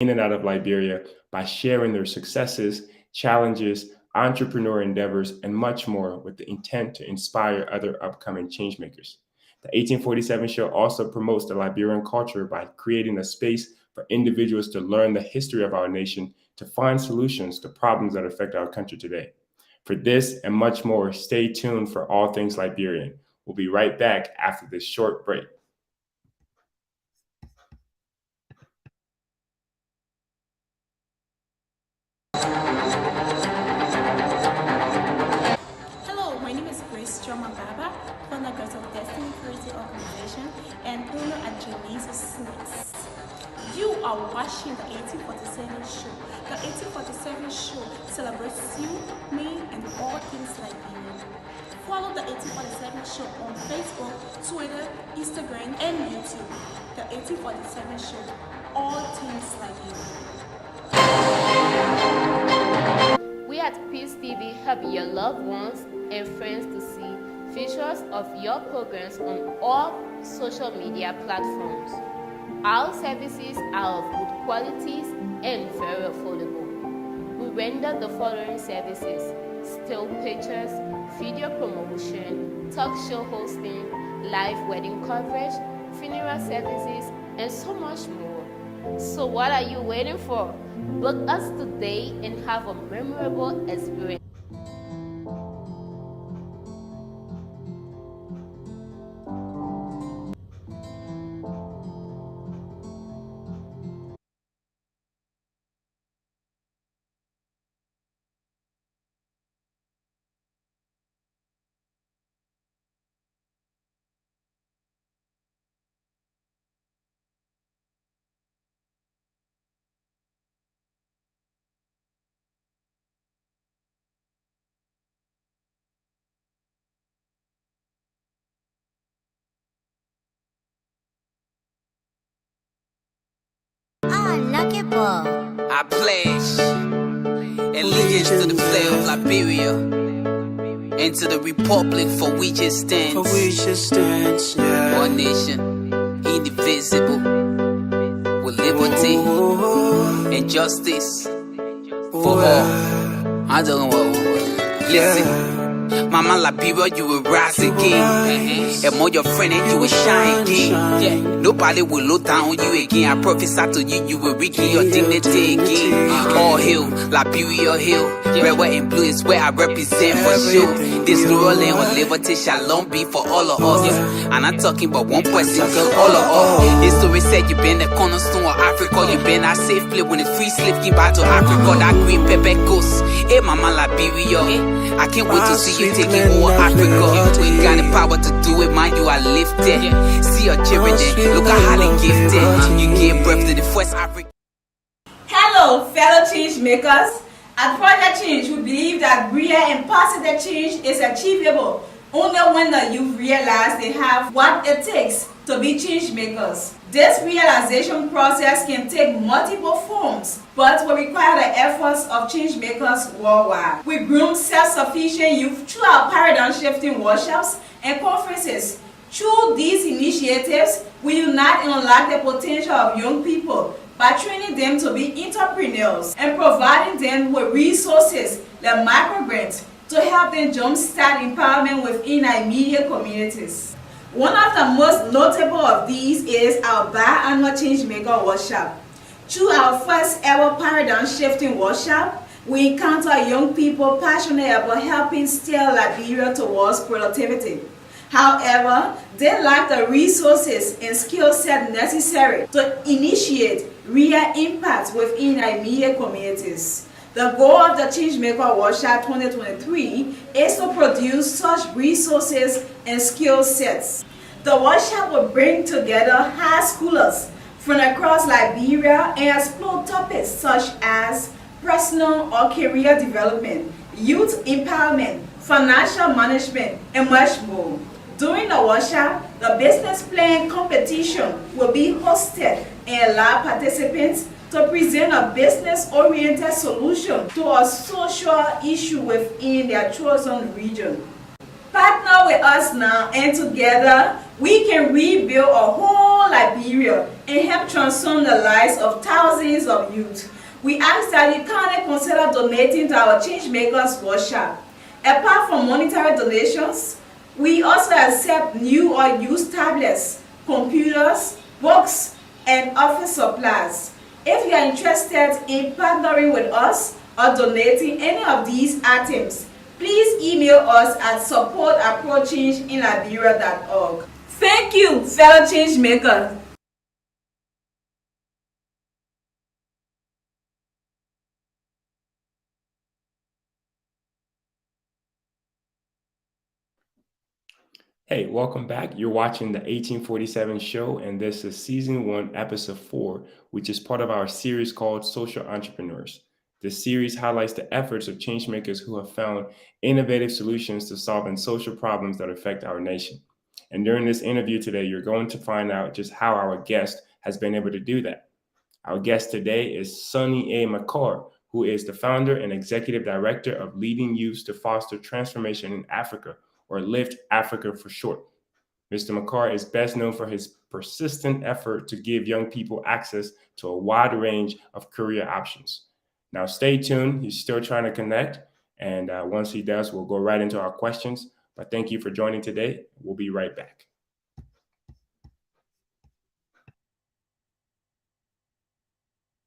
in and out of Liberia by sharing their successes, challenges, entrepreneur endeavors, and much more with the intent to inspire other upcoming changemakers. The 1847 show also promotes the Liberian culture by creating a space for individuals to learn the history of our nation to find solutions to problems that affect our country today. For this and much more, stay tuned for all things Liberian. We'll be right back after this short break. Hello, my name is Grace Choma Baba, founder of Destiny Creative Organization and owner at Janice's Snacks. You are watching the 1847 show. The 1847 show celebrates you, me, and all things Liberian. Follow the 1847 show on Facebook, Twitter, Instagram, and YouTube. The 1847 show, all things Liberian. We at Peace TV help your loved ones and friends to see features of your programs on all social media platforms. Our services are of good qualities and very affordable. We render the following services: still pictures, video promotion, talk show hosting, live wedding coverage, funeral services, and so much more. So what are you waiting for? Book us today and have a memorable experience. I pledge allegiance to the flag of Liberia and to the republic for which it stands. One nation, indivisible, with liberty and justice for all. I don't know. Listen. Mama Liberia, you will rise again. And more your friend and you will shine again. Yeah. Nobody will look down on you again. I prophesy to you, you will regain your dignity again. All hill, Liberia hill. Red, white, and blue is where I represent for sure. This rural land of liberty shall long be for all of us. I'm not talking about one person, all of us. History said you've been the cornerstone of Africa. You've been a safe place when the free slave came back to Africa. That green pepper goes. Hey, Mama Liberia, I can't wait to see you taking over Africa. You ain't got the power to do it, man. You are lifted. See your children, look at how they gifted. You gave birth to the first African. Hello, fellow change makers. At Project Change, we believe that real and positive change is achievable only when the youth realize they have what it takes to be change makers. This realization process can take multiple forms, but will require the efforts of change makers worldwide. We groom self-sufficient youth through our paradigm-shifting workshops and conferences. Through these initiatives, we unite and unlock the potential of young people by training them to be entrepreneurs and providing them with resources like microgrants to help them jumpstart empowerment within our immediate communities. One of the most notable of these is our biannual Changemaker workshop. Through our first ever paradigm shifting workshop, we encounter young people passionate about helping steer Liberia towards productivity. However, they lack the resources and skill set necessary to initiate real impact within our immediate communities. The goal of the Changemaker Workshop 2023 is to produce such resources and skill sets. The workshop will bring together high schoolers from across Liberia and explore topics such as personal or career development, youth empowerment, financial management, and much more. During the workshop, the business plan competition will be hosted and allow participants to present a business-oriented solution to a social issue within their chosen region. Partner with us now, and together we can rebuild a whole Liberia and help transform the lives of thousands of youth. We ask that you kindly consider donating to our Changemakers workshop. Apart from monetary donations, we also accept new or used tablets, computers, books, and office supplies. If you are interested in partnering with us or donating any of these items, please email us at support@changeinliberia.org. Thank you, fellow changemakers. Hey, welcome back. You're watching the 1847 show, and this is season 1, episode 4, which is part of our series called Social Entrepreneurs. This series highlights the efforts of changemakers who have found innovative solutions to solving social problems that affect our nation. And during this interview today, you're going to find out just how our guest has been able to do that. Our guest today is Sunnie Marcar, who is the founder and executive director of Leading Youth to Foster Transformation in Africa, or Lift Africa for short. Mr. Marcar is best known for his persistent effort to give young people access to a wide range of career options. Now, stay tuned. He's still trying to connect. And once he does, we'll go right into our questions. But thank you for joining today. We'll be right back.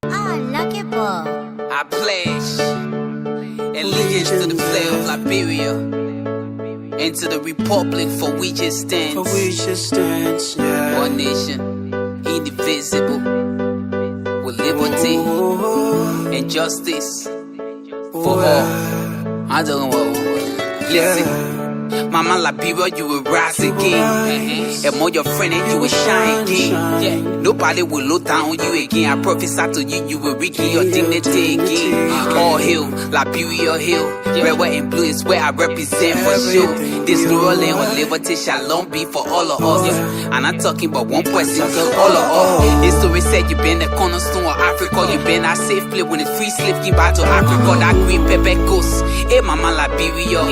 Lucky ball. I pledge allegiance to the flag of Liberia and to the republic for which it stands. One nation, indivisible, with liberty and justice for all. I don't know. Listen. Mama Liberia, you will rise again. And more your friend and you will shine again. Yeah. Nobody will look down on you again. I prophesy to you, you will regain your dignity again. All hail, Liberia hill. Red, white, and blue is where I represent for sure. This rural land of liberty shall long be for all of us. And I'm talking about one person, all of us. History said you've been the cornerstone of Africa. You've been a safe place when the free slave give back to Africa. That green pepper goes. Hey, Mama Liberia.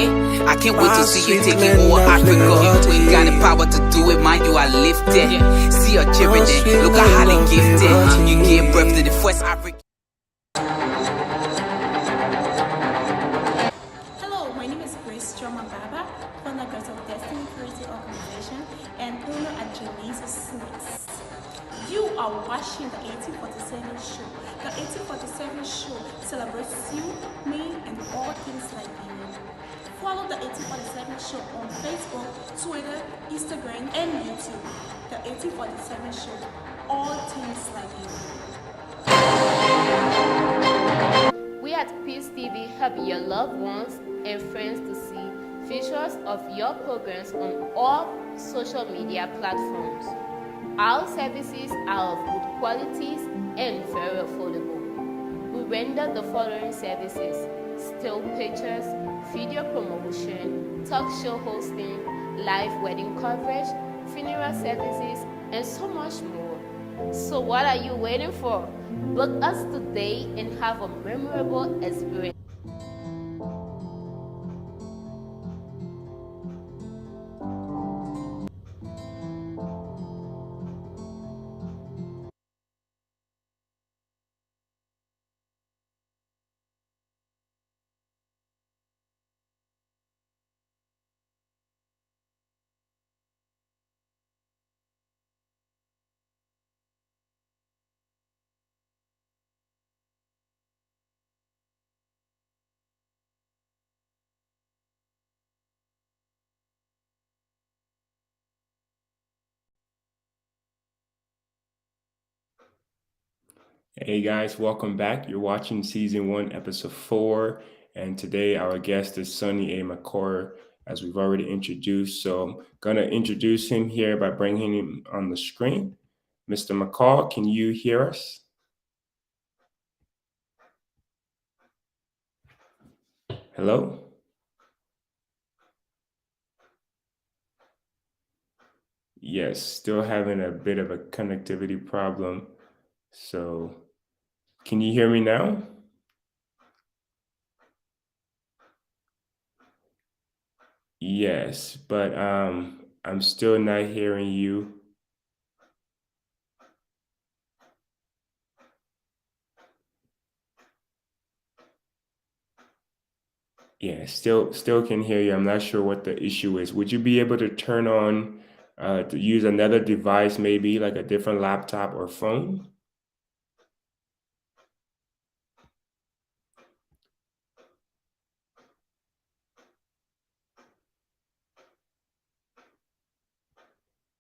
I can't wait to see you taking over Africa. You ain't got the power to do it, man. You are lifted. See your children there. Look at how they gifted. You gave birth to the first African. Hello, my name is Marcar, founder of Destiny Creative Organization, and owner at Sunnie. You are watching the 1847 show. The 1847 show celebrates you, me, and all things like you. Follow the 1847 show on Facebook, Twitter, Instagram, and YouTube. The 1847 show, all things like you. We at Peace TV help your loved ones and friends to see features of your programs on all social media platforms. Our services are of good qualities and very affordable. We render the following services: still pictures, video promotion, talk show hosting, live wedding coverage, funeral services, and so much more. So what are you waiting for? Book us today and have a memorable experience. Hey guys, welcome back. You're watching season 1, episode 4, and today our guest is Sunnie Marcar, as we've already introduced. So I'm gonna introduce him here by bringing him on the screen. Mr. Marcar, can you hear us? Hello? Yes, still having a bit of a connectivity problem. So can you hear me now? Yes, but I'm still not hearing you. Yeah, still can hear you. I'm not sure what the issue is. Would you be able to turn on to use another device, maybe like a different laptop or phone?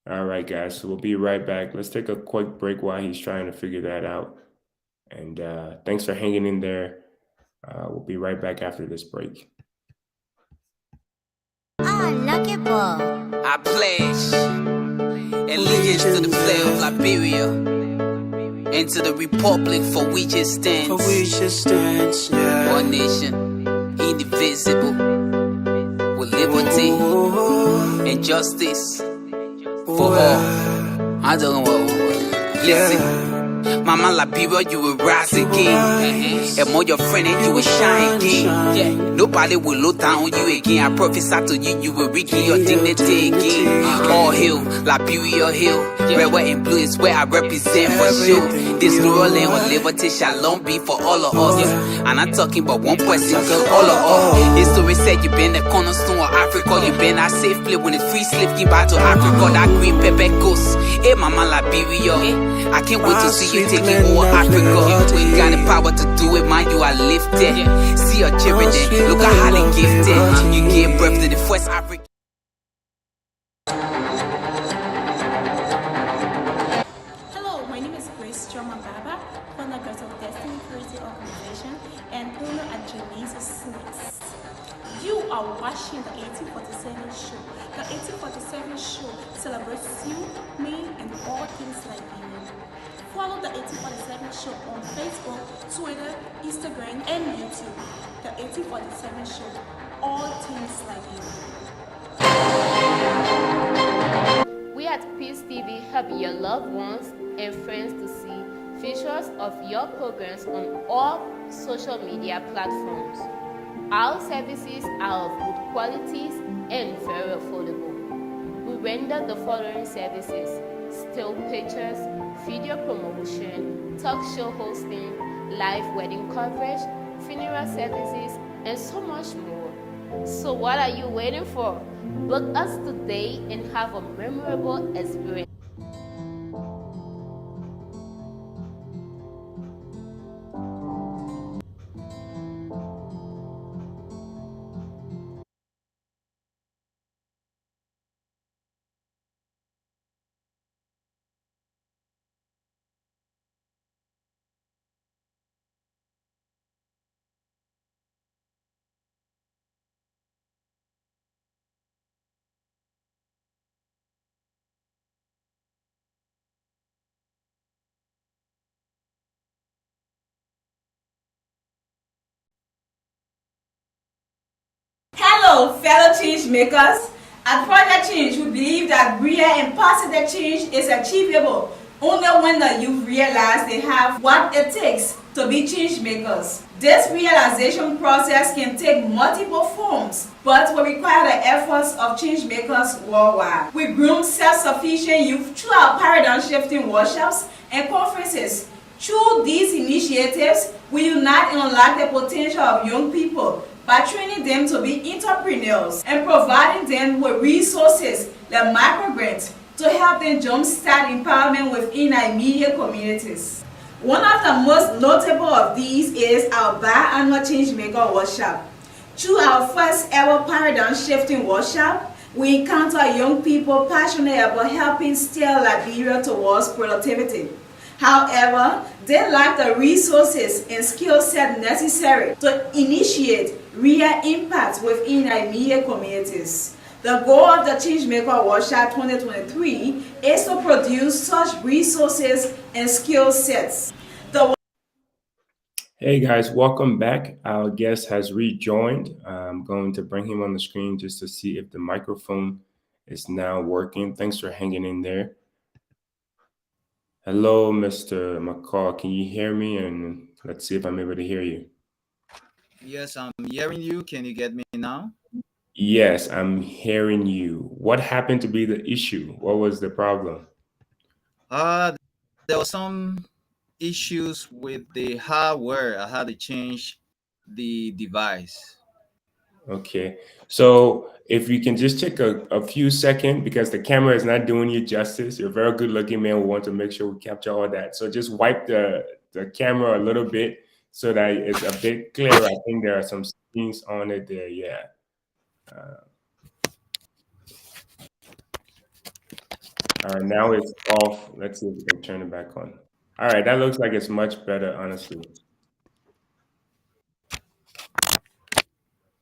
All right, guys. So we'll be right back. Let's take a quick break while he's trying to figure that out. And thanks for hanging in there. We'll be right back after this break. Ah, lucky ball. I pledge allegiance to the flag of Liberia and to the republic for which it stands. One nation, indivisible, with liberty and justice for all. I don't know. Listen. Mama Liberia, you will rise again. And more your friend and you will shine again. Yeah, nobody will look down on you again. I prophesy to you, you will regain your dignity again. All hill, Liberia hill. Red, white, and blue is where I represent for sure. This new land of liberty shall long be for all of us. I'm not talking about one person, all of us. History said you been the cornerstone of Africa. You been our safe place when the free slave came back to Africa. That green pepper goes. Hey, Mama Liberia, I can't wait to see you taking over Africa. We got the power to do it, man. You are lifted. See your children, look at how they gifted. You gave birth to the first African. Hello, my name is Marcar, founder of Destiny Creative Organization and owner at Sunnie. You are watching the 1847 show. The 1847 show celebrates you, me, and all things like you. Follow the 1847 show on Facebook, Twitter, Instagram, and YouTube. The 1847 show, all things like you. We at Peace TV help your loved ones and friends to see features of your programs on all social media platforms. Our services are of good qualities and very affordable. We render the following services: still pictures, video promotion, talk show hosting, live wedding coverage, funeral services, and so much more. So what are you waiting for? Book us today and have a memorable experience. Hello, fellow change makers. At Project Change, we believe that real and positive change is achievable only when the youth realize they have what it takes to be change makers. This realization process can take multiple forms, but will require the efforts of change makers worldwide. We groom self-sufficient youth through our paradigm-shifting workshops and conferences. Through these initiatives, we unite and unlock the potential of young people by training them to be entrepreneurs and providing them with resources like microgrants to help them jumpstart empowerment within our immediate communities. One of the most notable of these is our biannual Changemaker workshop. Through our first ever paradigm shifting workshop, we encounter young people passionate about helping steer Liberia towards productivity. However, they lack the resources and skill set necessary to initiate real impact within our immediate communities. The goal of the Changemaker Workshop 2023 is to produce such resources and skill sets. Hey guys, welcome back. Our guest has rejoined. I'm going to bring him on the screen just to see if the microphone is now working. Thanks for hanging in there. Hello, Mr. Marcar. Can you hear me? And let's see if I'm able to hear you. Yes, I'm hearing you. Can you get me now? Yes, I'm hearing you. What happened to be the issue? What was the problem? There were some issues with the hardware. I had to change the device. Okay. So if you can just take a few seconds because the camera is not doing you justice. You're a very good looking man. We want to make sure we capture all that. So just wipe the camera a little bit so that it's a bit clearer. I think there are some things on it there. Yeah. Uh, all right. Now it's off. Let's see if we can turn it back on. All right. That looks like it's much better, honestly.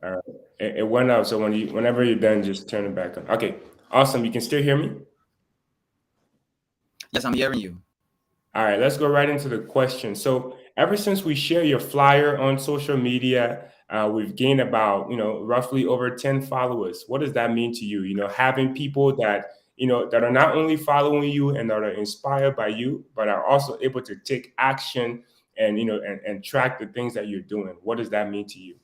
All right. It went out. So whenever you're done, just turn it back on. Okay. Awesome. You can still hear me? Yes, I'm hearing you. All right, let's go right into the question. So, ever since we share your flyer on social media, we've gained about roughly over 10 followers. What does that mean to you? Having people that that are not only following you and that are inspired by you, but are also able to take action and and track the things that you're doing. What does that mean to you?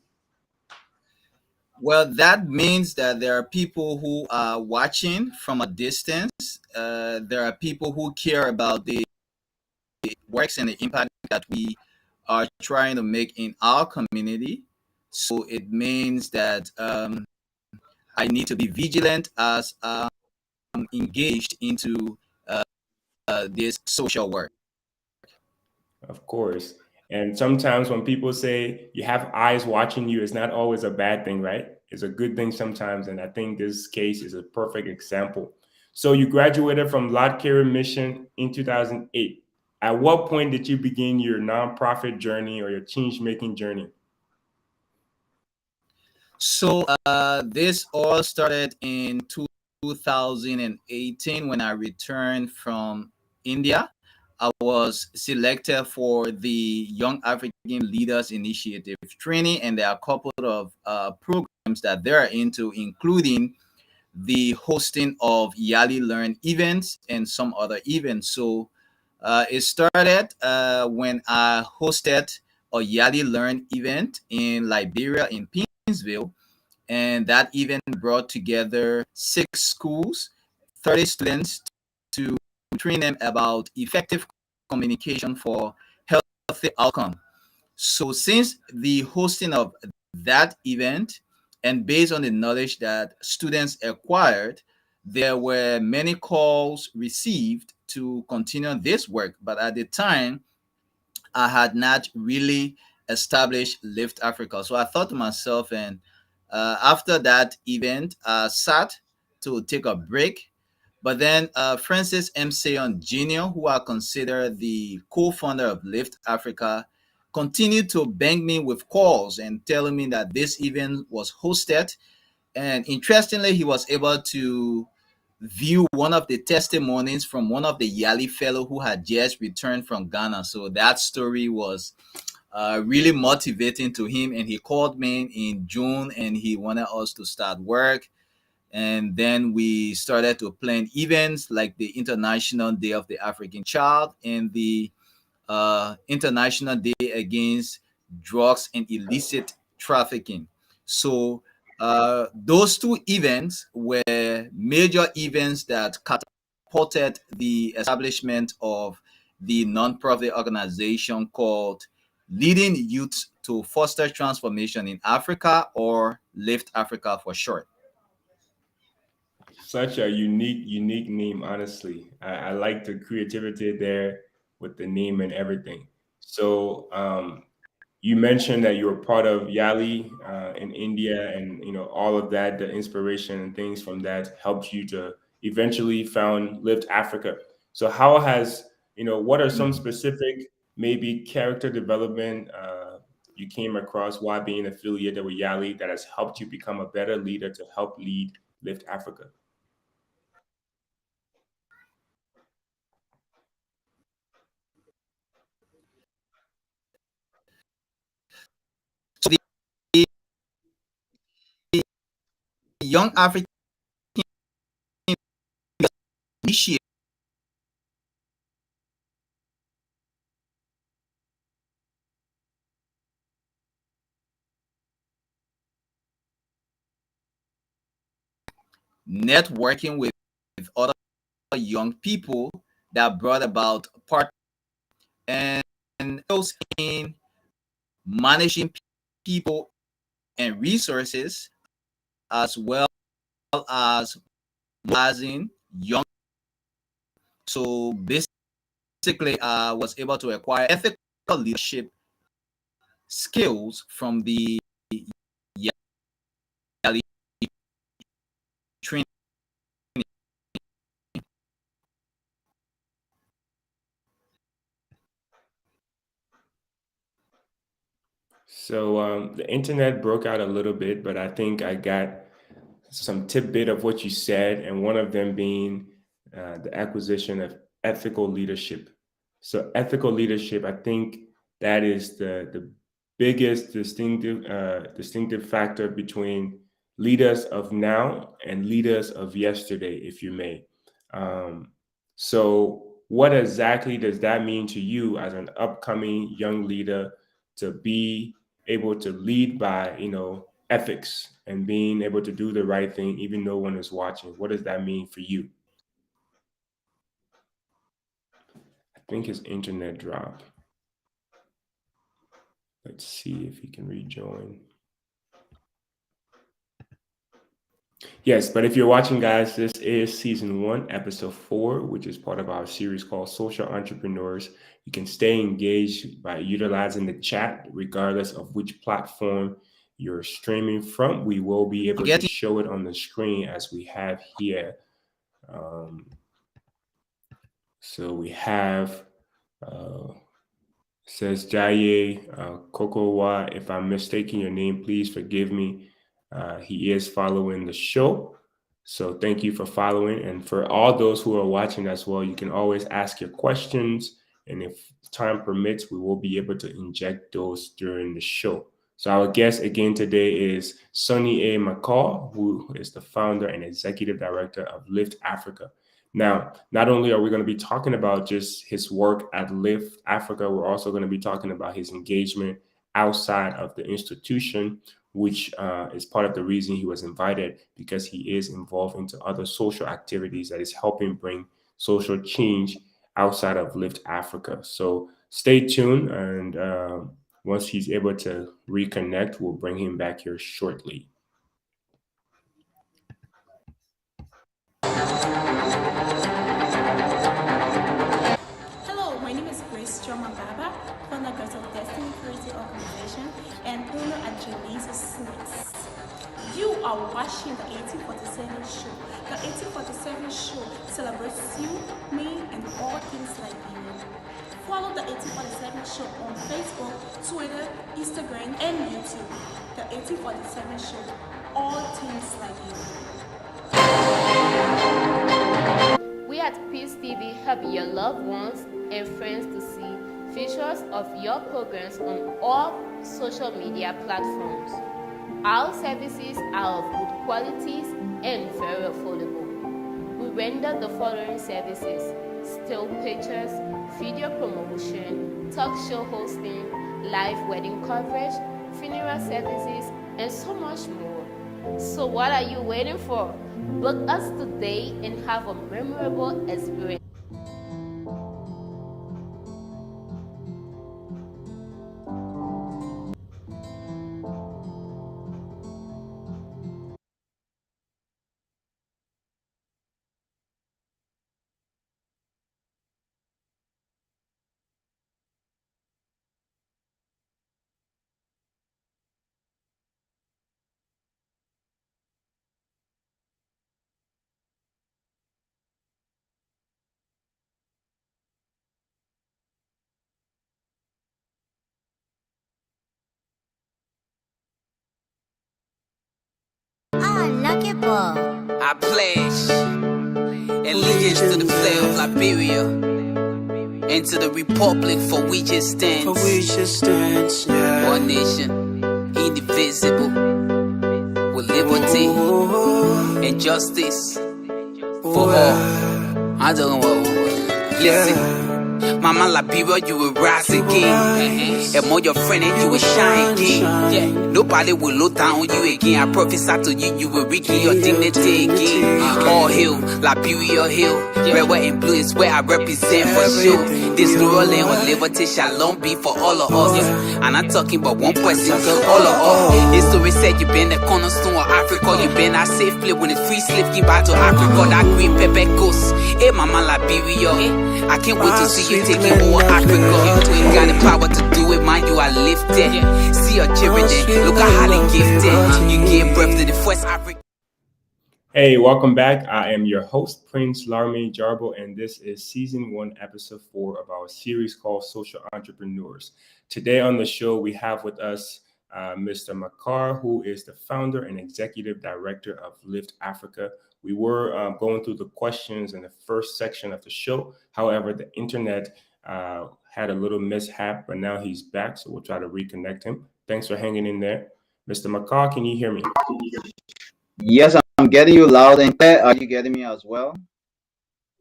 Well, that means that there are people who are watching from a distance. There are people who care about the works and the impact that we are trying to make in our community. So it means that I need to be vigilant as I'm engaged into this social work. Of course. And sometimes when people say you have eyes watching you, it's not always a bad thing, right? It's a good thing sometimes. And I think this case is a perfect example. So you graduated from Lot Care Mission in 2008. At what point did you begin your nonprofit journey or your change making journey? So this all started in 2018 when I returned from India. I was selected for the Young African Leaders Initiative training, and there are a couple of programs that they're into, including the hosting of Yali Learn events and some other events. So it started when I hosted a Yali Learn event in Liberia in Pinsville, and that event brought together 6 schools, 30 students to train them about effective communication for healthy outcome. So since the hosting of that event and based on the knowledge that students acquired, there were many calls received to continue this work. But at the time, I had not really established Lift Africa. So I thought to myself, and after that event, I sat to take a break. But then Francis M. Sayon Jr., who I consider the co-founder of Lift Africa, continued to bang me with calls and telling me that this event was hosted. And interestingly, he was able to view one of the testimonies from one of the Yali fellow who had just returned from Ghana. So that story was really motivating to him. And he called me in June and he wanted us to start work. And then we started to plan events like the International Day of the African Child and the International Day Against Drugs and Illicit Trafficking. So those two events were major events that catapulted the establishment of the nonprofit organization called Leading Youth to Foster Transformation in Africa, or Lift Africa for short. Such a unique name, honestly. I like the creativity there with the name and everything. So you mentioned that you were part of Yali in India, and all of that, the inspiration and things from that helped you to eventually found Lift Africa. So how has what are some Mhm. specific maybe character development you came across while being affiliated with Yali that has helped you become a better leader to help lead Lift Africa? So the Young African Initiative networking with other young people that brought about part and those in managing people and resources, as well as mobilizing young. So basically, was able to acquire ethical leadership skills from the Yali training. So the internet broke out a little bit, but I think I got some tidbit of what you said, and one of them being the acquisition of ethical leadership. So ethical leadership, I think that is the biggest distinctive factor between leaders of now and leaders of yesterday, if you may. Um, so, what exactly does that mean to you as an upcoming young leader to be able to lead by, ethics and being able to do the right thing even no one is watching? What does that mean for you? I think his internet dropped. Let's see if he can rejoin. Yes, but if you're watching, guys, this is season 1, episode 4, which is part of our series called Social Entrepreneurs. You can stay engaged by utilizing the chat, regardless of which platform you're streaming from. We will be able to show it on the screen as we have here. So we have, says Jaye Kokowa. If I'm mistaking your name, please forgive me. He is following the show. So thank you for following. And for all those who are watching as well, you can always ask your questions. And if time permits, we will be able to inject those during the show. So our guest again today is Sunnie Marcar, who is the founder and executive director of Lift Africa. Now, not only are we going to be talking about just his work at Lift Africa, we're also going to be talking about his engagement outside of the institution, which is part of the reason he was invited, because he is involved into other social activities that is helping bring social change outside of Lift Africa. So stay tuned, and once he's able to reconnect, we'll bring him back here shortly. Hello, my name is Marcar, founder of Destiny Creative Organization, and owner at Julie's Snacks. You are watching the 1847 show. The 1847 show celebrates you, me, and all things like you. Follow the 1847 show on Facebook, Twitter, Instagram, and YouTube. The 1847 show, all things like you. We at Peace TV help your loved ones and friends to see features of your programs on all social media platforms. Our services are of good qualities and very affordable. We render the following services: still pictures, video promotion, talk show hosting, live wedding coverage, funeral services, and so much more. So what are you waiting for? Book us today and have a memorable experience. Lucky ball. I pledge allegiance to the flag of Liberia and to the republic for which it stands. One nation, indivisible, with liberty and justice for all. I don't know. Listen. Mama Liberia, you will rise again. And more your friend and you will shine again. Yeah. Nobody will look down on you again. I prophesy to you, you will regain your dignity again. All hill, Liberia hill. Red, white, and blue is where I represent for sure. This New Orleans or liberty shalom be for all of us. And I'm talking about one person, all of us. History said you been the cornerstone of Africa. You been a safe place when the free slave came back to Africa. That green pepper ghost. Hey, Mama Liberia. I can't wait to see you taking over Africa. You got the power to do it, man. You are lifted. See your children there. Look at how they gifted. You gave birth to the first African. Hey, welcome back. I am your host, Prince Larmy Jarbo, and this is season 1, episode 4 of our series called Social Entrepreneurs. Today on the show, we have with us Mr. Marcar, who is the founder and executive director of Lift Africa. We were going through the questions in the first section of the show. However, the internet had a little mishap, but now he's back, so we'll try to reconnect him. Thanks for hanging in there. Mr. Marcar, can you hear me? Yes, I'm getting you loud and clear. Are you getting me as well?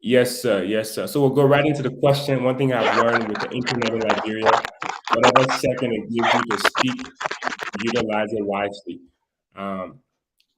Yes, sir. Yes, sir. So we'll go right into the question. One thing I've learned with the internet in Liberia, whatever second it gives you to speak, utilize it wisely.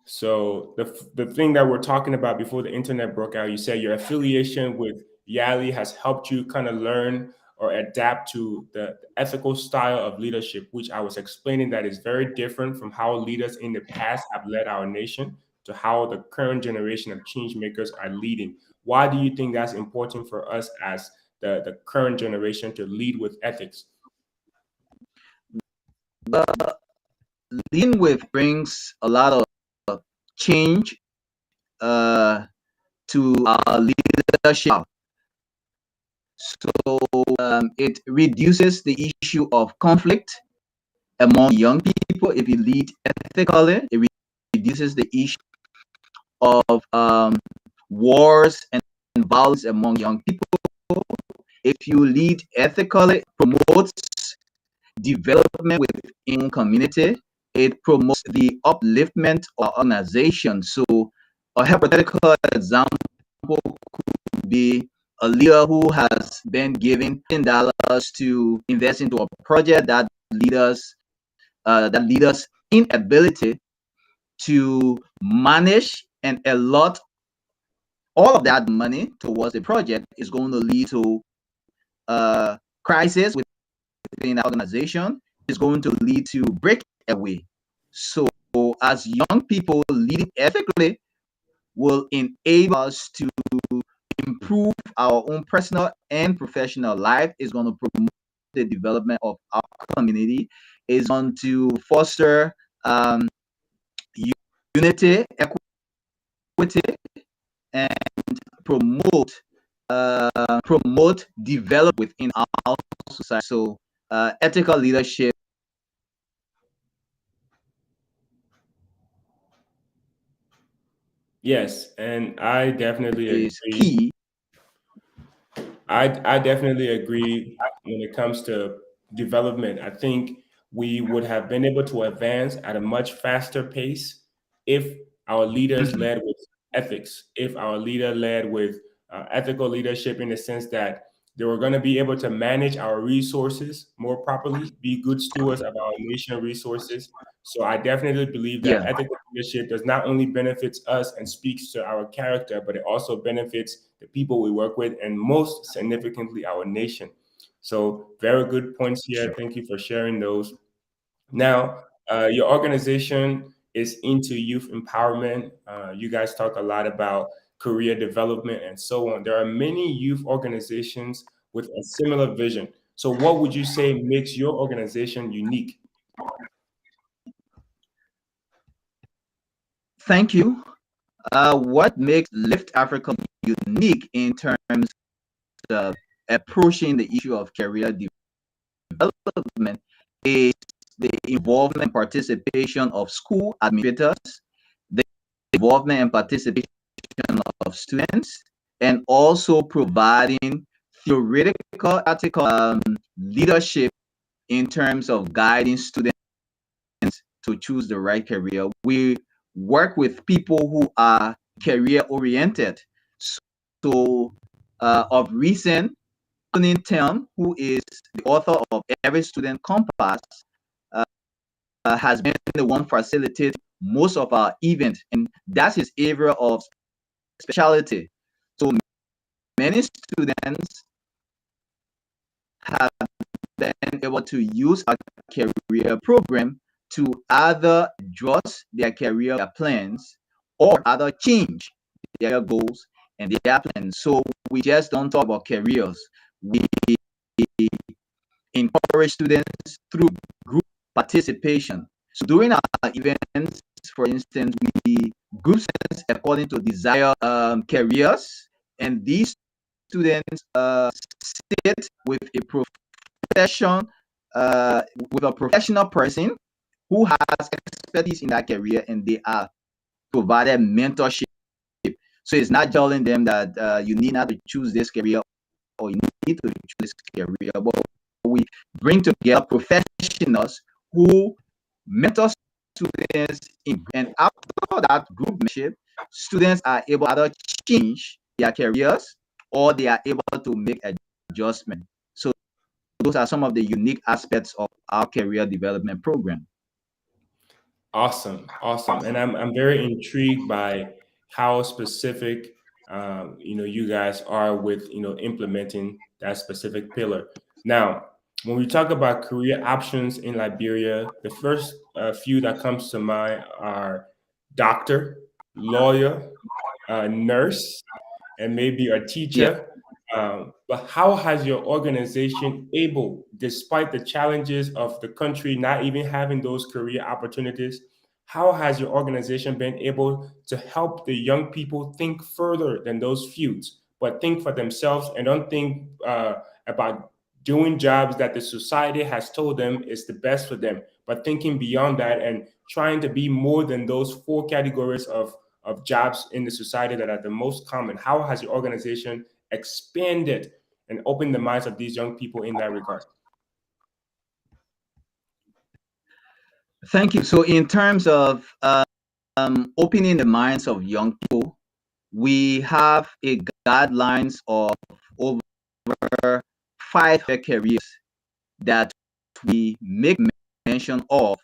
So the thing that we're talking about before the internet broke out, you said your affiliation with Yali has helped you kind of learn or adapt to the ethical style of leadership, which I was explaining that is very different from how leaders in the past have led our nation to how the current generation of change makers are leading. Why do you think that's important for us as the current generation to lead with ethics? Leading with brings a lot of change to our leadership. So it reduces the issue of conflict among young people. If you lead ethically, it reduces the issue of wars and violence among young people. If you lead ethically, it promotes development within community. It promotes the upliftment of organization. So a hypothetical example could be a leader who has been given $10 to invest into a project that leaders inability to manage and allot all of that money towards the project is going to lead to crisis within the organization. Is going to lead to breakaway. So as young people leading ethically will enable us to improve our own personal and professional life, is going to promote the development of our community, is going to foster unity, equity, and promote development within our society. So ethical leadership Yes, and I definitely is agree. key. I definitely agree when it comes to development. I think we would have been able to advance at a much faster pace if our leaders Mhm. led with ethics, if our leader led with ethical leadership in the sense that they were going to be able to manage our resources more properly, be good stewards of our nation resources. So I definitely believe that Yeah. ethical leadership does not only benefits us and speaks to our character, but it also benefits the people we work with, and most significantly, our nation. So very good points here. Sure. Thank you for sharing those. Now, your organization is into youth empowerment. You guys talk a lot about career development and so on. There are many youth organizations with a similar vision. So, what would you say makes your organization unique? Thank you. What makes Lift Africa unique in terms of approaching the issue of career development is the involvement and participation of school administrators, the involvement and participation of students, and also providing theoretical article leadership in terms of guiding students to choose the right career. We work with people who are career oriented. So of recent, Sunnie, who is the author of Every Student Compass, has been the one facilitating most of our events, and that's his area of specialty. So many students have been able to use a career program to either address their career plans or either change their goals and their plans. So we just don't talk about careers. We encourage students through group participation. So during our events, for instance, we group students according to desired careers, and these students sit with a profession, with a professional person who has expertise in that career, and they are provided mentorship. So it's not telling them that you need not to choose this career or you need to choose this career, but we bring together professionals who mentor students in, and after that group mentorship, students are able to either change their careers or they are able to make adjustment. So those are some of the unique aspects of our career development program. Awesome, awesome, and I'm very intrigued by how specific you guys are with implementing that specific pillar. Now, when we talk about career options in Liberia, the first few that comes to mind are doctor, lawyer, nurse, and maybe a Yeah. teacher. But how has your organization able, despite the challenges of the country not even having those career opportunities, how has your organization been able to help the young people think further than those fields, but think for themselves and don't think about doing jobs that the society has told them is the best for them, but thinking beyond that and trying to be more than those four categories of jobs in the society that are the most common? How has your organization expanded and opened the minds of these young people in that regard? Thank you. So in terms of opening the minds of young people, we have a guidelines of over 5 careers that we make mention of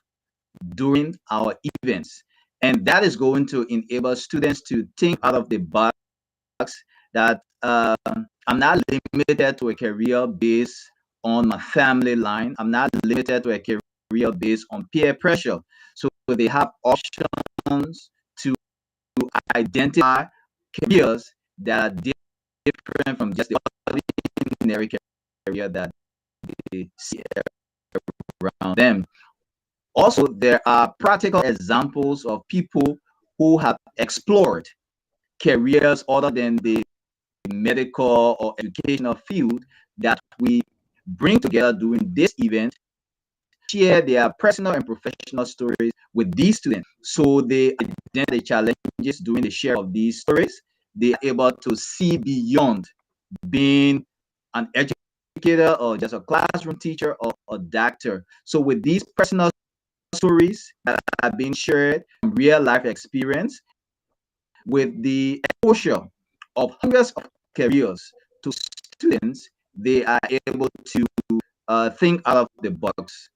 during our events. And that is going to enable students to think out of the box, that I'm not limited to a career based on my family line. I'm not limited to a career based on peer pressure. So they have options to identify careers that are different from just the ordinary career that they see around them. Also, there are practical examples of people who have explored careers other than the medical or educational field that we bring together during this event, share their personal and professional stories with these students. So they identify the challenges during the share of these stories. They are able to see beyond being an educator or just a classroom teacher or a doctor. So with these personal stories that are being shared from real life experience, with the exposure of hundreds of careers to students, they are able to think out of the box.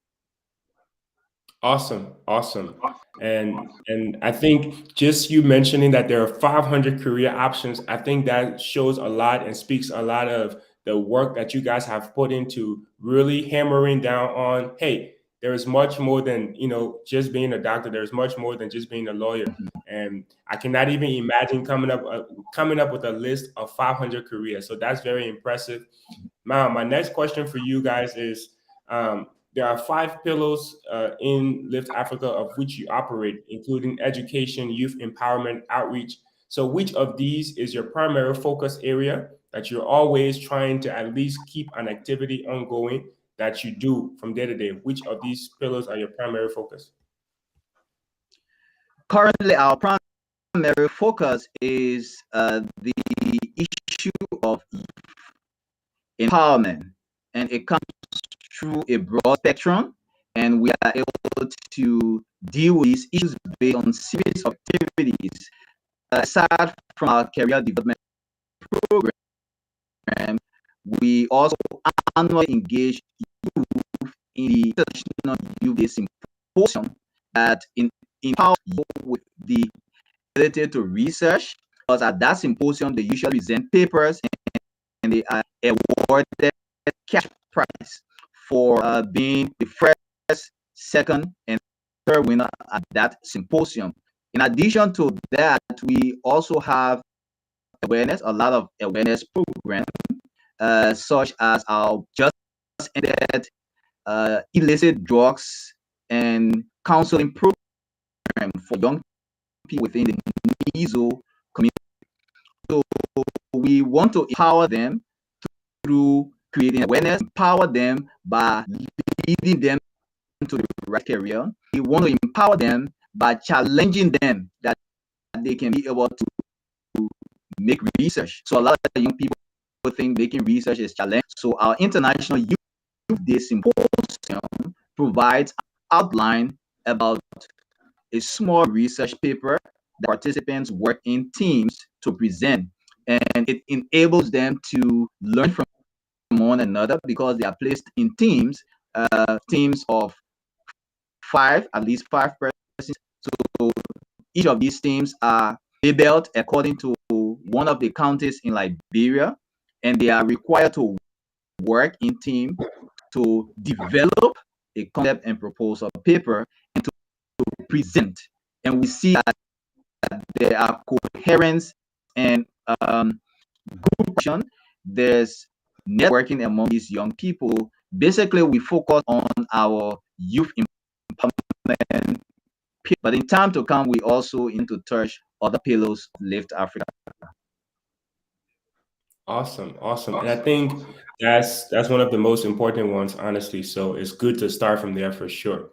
Awesome, awesome. And I think just you mentioning that there are 500 career options, I think that shows a lot and speaks a lot of the work that you guys have put into really hammering down on, hey, there is much more than, just being a doctor. There's much more than just being a lawyer. And I cannot even imagine coming up with a list of 500 careers. So that's very impressive. Now, my next question for you guys is, there are five pillars in Lift Africa of which you operate, including education, youth empowerment, outreach. So, which of these is your primary focus area that you're always trying to at least keep an activity ongoing that you do from day to day? Which of these pillars are your primary focus? Currently, our primary focus is the issue of empowerment, and it comes through a broad spectrum, and we are able to deal with these issues based on series of activities. Aside from our career development program, we also annually engage youth in the International Youth Day Symposium that empowers you with the ability to research, because at that symposium they usually present papers and they are awarded cash prize for being the first, second, and third winner at that symposium. In addition to that, we also have a lot of awareness programs, such as our just ended illicit drugs and counseling program for young people within the Mizo community. So we want to empower them through creating awareness, empower them by leading them to the right career. We want to empower them by challenging them that they can be able to make research. So a lot of young people think making research is challenging. So our International Youth Day Symposium provides an outline about a small research paper that participants work in teams to present, and it enables them to learn from one another because they are placed in teams of at least five persons. So each of these teams are labeled according to one of the counties in Liberia, and they are required to work in team to develop a concept and proposal paper and to present. And we see that there are coherence and group action. There's networking among these young people. Basically, we focus on our youth empowerment, but in time to come, we also need to touch other pillars of Lift Africa. Awesome, awesome. And I think that's one of the most important ones, honestly. So it's good to start from there for sure.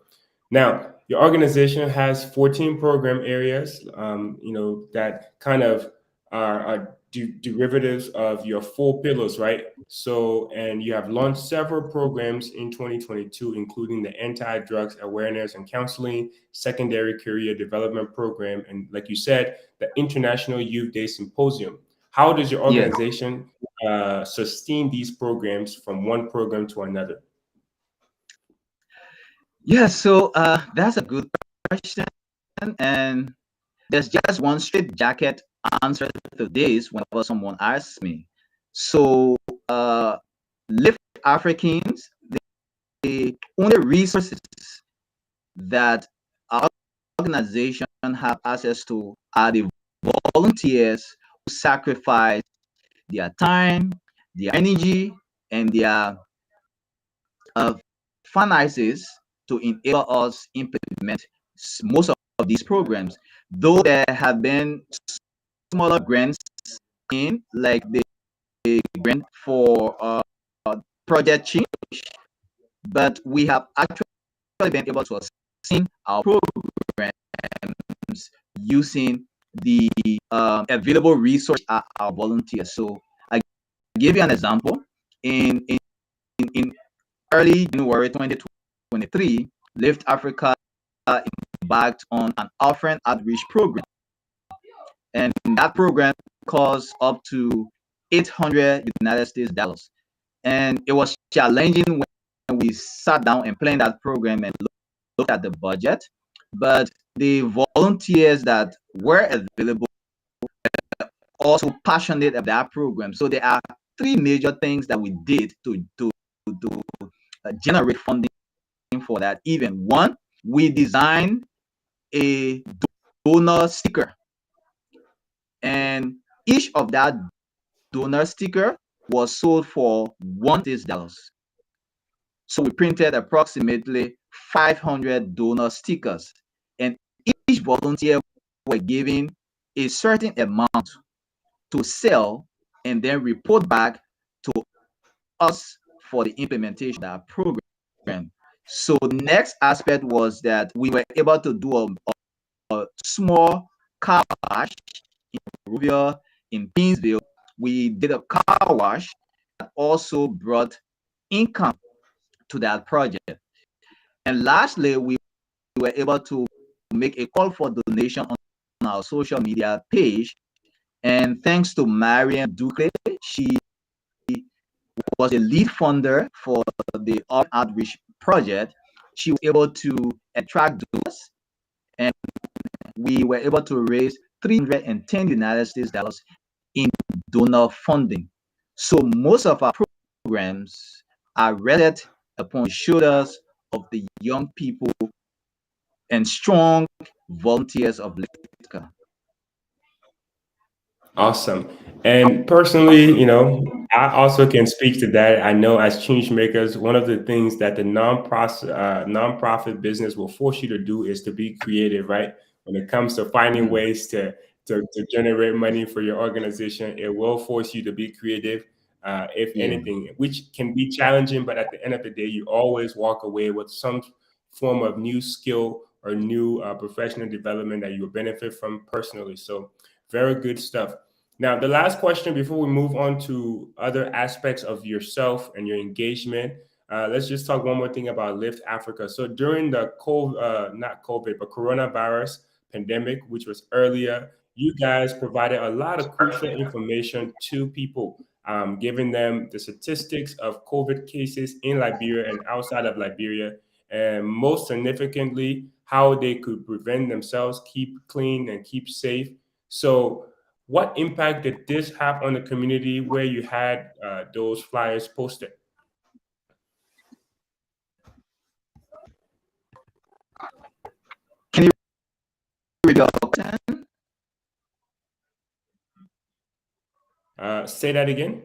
Now, your organization has 14 program areas, that kind of are derivatives of your four pillars, right? So, and you have launched several programs in 2022, including the Anti-Drugs Awareness and Counseling, Secondary Career Development Program, and like you said, the International Youth Day Symposium. How does your Yes. organization sustain these programs from one program to another? Yeah, so that's a good question. And there's just one straight jacket answer to this whenever someone asks me. So, Lift Africans, the only resources that our organization have access to are the volunteers who sacrifice their time, their energy, and their uh, finances to enable us implement most of these programs. Though there have been smaller grants in, like the grant for Project Change, but we have actually been able to sustain our programs using the available resource at our volunteers. So I give you an example. In early January 2023, Lift Africa embarked on an orphan outreach program, and that program cost up to $800. And it was challenging when we sat down and planned that program and looked at the budget. But the volunteers that were available also passionate about that program. So there are three major things that we did to generate funding for that event. One, we designed a donor sticker, and each of that donor sticker was sold for $1. So we printed approximately 500 donor stickers, and each volunteer were given a certain amount to sell and then report back to us for the implementation of that program. So the next aspect was that we were able to do a small car wash in Perugia, in Pinsville. We did a car wash that also brought income to that project. And lastly, we were able to make a call for donation on our social media page. And thanks to Mariam Duque, she was a lead funder for the outreach project. She was able to attract donors, and we were able to raise $310 in donor funding. So most of our programs are rested upon the shoulders of the young people and strong volunteers of Litka. Awesome. And personally, I also can speak to that. I know as change makers, one of the things that the nonprofit business will force you to do is to be creative, right? When it comes to finding Mm. ways to generate money for your organization, it will force you to be creative, if Yeah. anything, which can be challenging. But at the end of the day, you always walk away with some form of new skill or new professional development that you'll benefit from personally. So, very good stuff. Now, the last question before we move on to other aspects of yourself and your engagement, let's just talk one more thing about Lift Africa. So during the not COVID, but coronavirus pandemic, which was earlier, you guys provided a lot of crucial information to people, giving them the statistics of COVID cases in Liberia and outside of Liberia, and most significantly, how they could prevent themselves, keep clean, and keep safe. So, what impact did this have on the community where you had those flyers posted? Can you read your question? Say that again.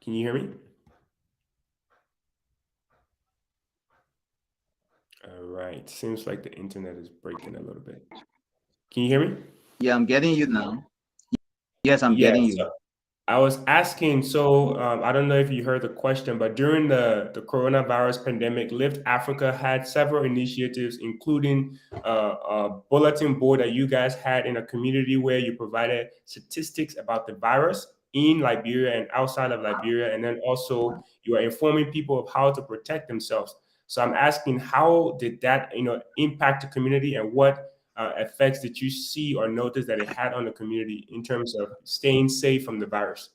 Can you hear me? All right. Seems like the internet is breaking a little bit. Can you hear me? Yeah, I'm getting you now. Yes, I'm Yeah. getting you. So I was asking, so I don't know if you heard the question, but during the coronavirus pandemic, Lift Africa had several initiatives, including a bulletin board that you guys had in a community where you provided statistics about the virus in Liberia and outside of Liberia, and then also you are informing people of how to protect themselves. So I'm asking, how did that impact the community, and what effects did you see or notice that it had on the community in terms of staying safe from the virus?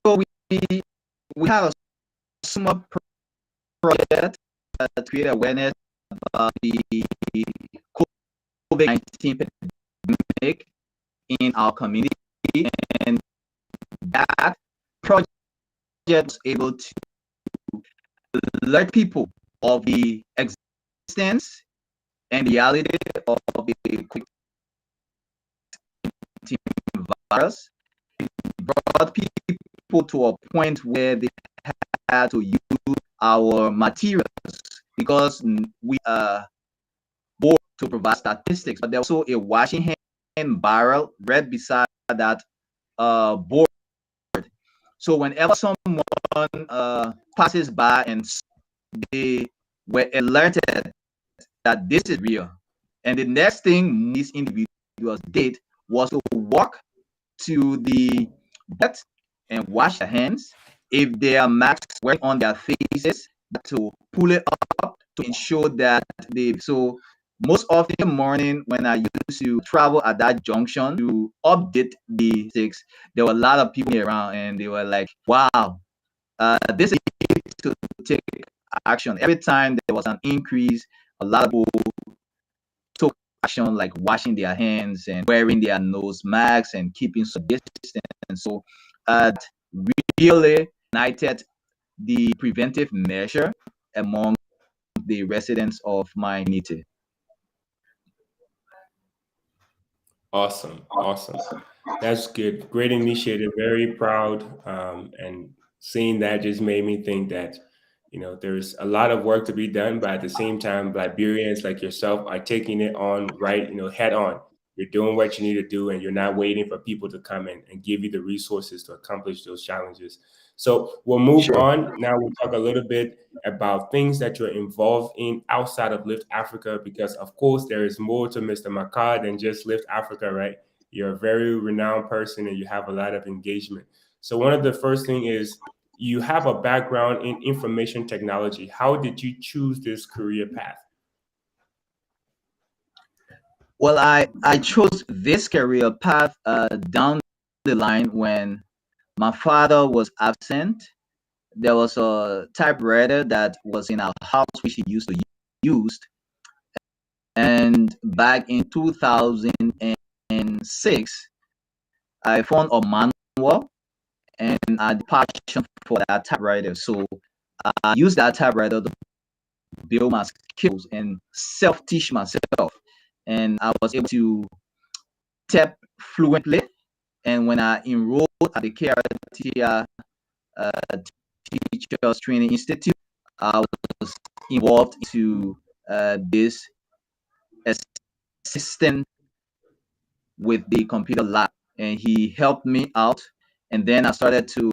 So we have a small project to create awareness about the COVID-19 pandemic in our community, and that project was able to alert people of the existence and reality of the COVID-19 virus. Brought people to a point where they had to use our materials because we board to provide statistics, but there's also a washing hand barrel right beside that board. So whenever someone passes by and they were alerted that this is real, and the next thing these individuals did was to walk to the butt and wash their hands. If their masks were on their faces, to pull it up to ensure that they. So most of the morning when I used to travel at that junction to update the six, there were a lot of people around, and they were like, "Wow, this is to take action." Every time there was an increase, a lot of people took action, like washing their hands and wearing their nose masks and keeping social distance. So uh, really united the preventive measure among the residents of my community. Awesome. Awesome. That's good. Great initiative. Very proud. And seeing that just made me think that, there's a lot of work to be done, but at the same time, Liberians like yourself are taking it on right, head on. You're doing what you need to do, and you're not waiting for people to come in and give you the resources to accomplish those challenges. So we'll move Sure. on. Now we'll talk a little bit about things that you're involved in outside of Lift Africa, because of course there is more to Mr. Marcar than just Lift Africa, right? You're a very renowned person and you have a lot of engagement. So one of the first thing is you have a background in information technology. How did you choose this career path? Well, I chose this career path down the line when my father was absent. There was a typewriter that was in our house which he used to use, and back in 2006, I found a manual and I had passion for that typewriter. So I used that typewriter to build my skills and self-teach myself. And I was able to type fluently. And when I enrolled at the KRTR Teachers Training Institute, I was involved into this assistant with the computer lab, and he helped me out. And then I started to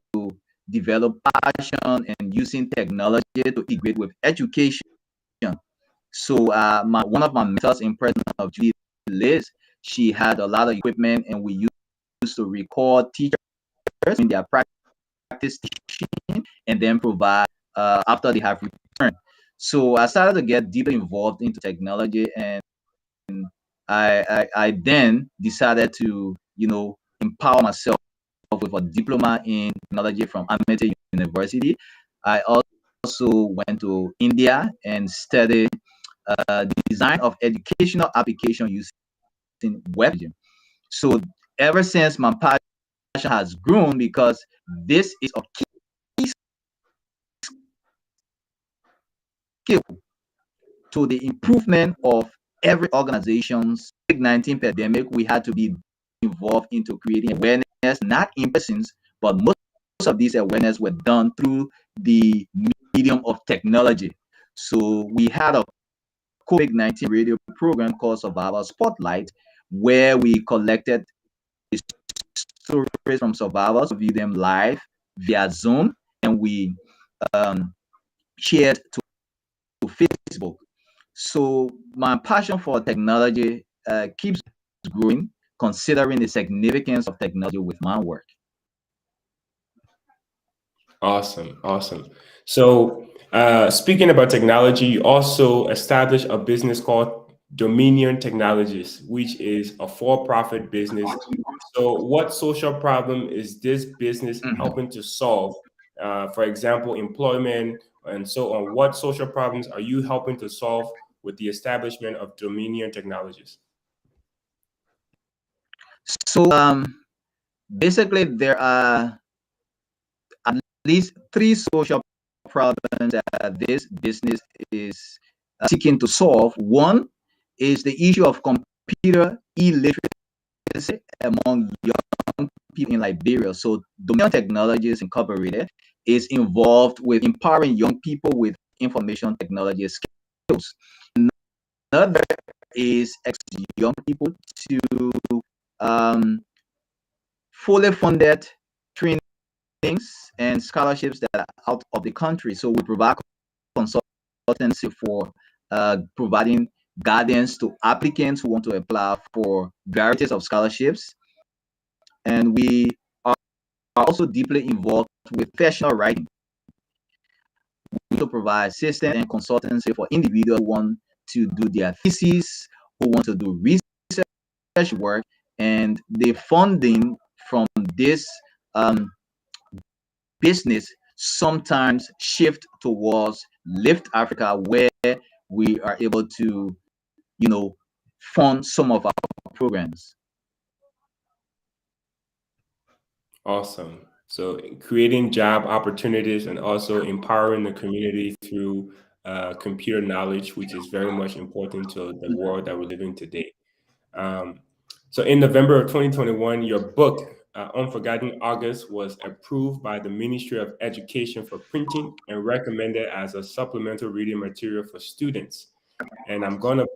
develop passion and using technology to integrate with education. So one of my mentors in person of Julie, Liz, she had a lot of equipment, and we used to record teachers in their practice teaching and then provide after they have returned. So I started to get deeply involved into technology, and I then decided to, empower myself with a diploma in technology from Amity University. I also went to India and studied the design of educational application using web. So ever since, my passion has grown because this is a key skill to the improvement of every organization's COVID-19 pandemic. We had to be involved into creating awareness, not in persons, but most of these awareness were done through the medium of technology. So we had a COVID-19 radio program called Survivor Spotlight, where we collected stories from survivors, view them live via Zoom, and we shared to Facebook. So my passion for technology keeps growing, considering the significance of technology with my work. Awesome, awesome. So, speaking about technology, you also established a business called Dominion Technologies, which is a for-profit business. So, what social problem is this business Mhm. helping to solve? For example, employment and so on. What social problems are you helping to solve with the establishment of Dominion Technologies? So basically, there are at least three social problems that this business is seeking to solve. One is the issue of computer illiteracy among young people in Liberia. So Dominion Technologies Incorporated is involved with empowering young people with information technology skills. Another is young people to um, fully funded trainings and scholarships that are out of the country. So we provide consultancy for providing guidance to applicants who want to apply for varieties of scholarships. And we are also deeply involved with professional writing. We also provide assistance and consultancy for individuals who want to do their thesis, who want to do research work, and the funding from this um, business sometimes shift towards Lift Africa, where we are able to, fund some of our programs. Awesome. So creating job opportunities and also empowering the community through computer knowledge, which is very much important to the world that we're living today. Um, so in November of 2021, your book, Unforgotten August, was approved by the Ministry of Education for printing and recommended as a supplemental reading material for students. And I'm going to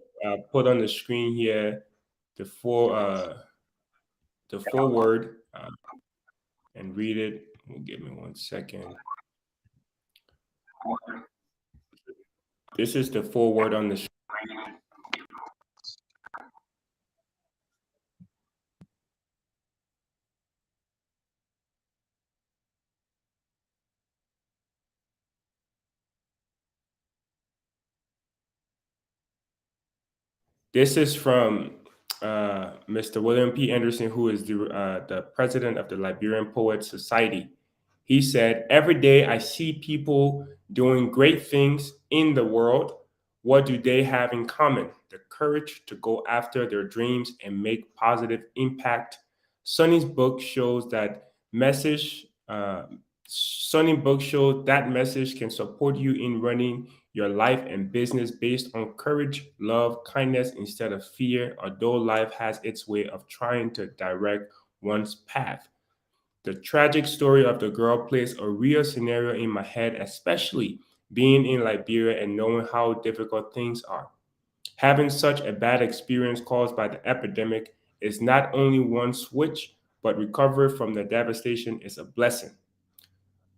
put on the screen here the full, the full word and read it Give me 1 second. This is the foreword on the. This is from Mr. William P. Anderson, who is the president of the Liberian Poets Society. He said, "Every day I see people doing great things in the world. What do they have in common? The courage to go after their dreams and make positive impact." Sunny's book shows that message. Sunny book shows that message can support you in running your life and business based on courage, love, kindness instead of fear, although life has its way of trying to direct one's path. The tragic story of the girl plays a real scenario in my head, especially being in Liberia and knowing how difficult things are. Having such a bad experience caused by the epidemic is not only one switch, but recovery from the devastation is a blessing.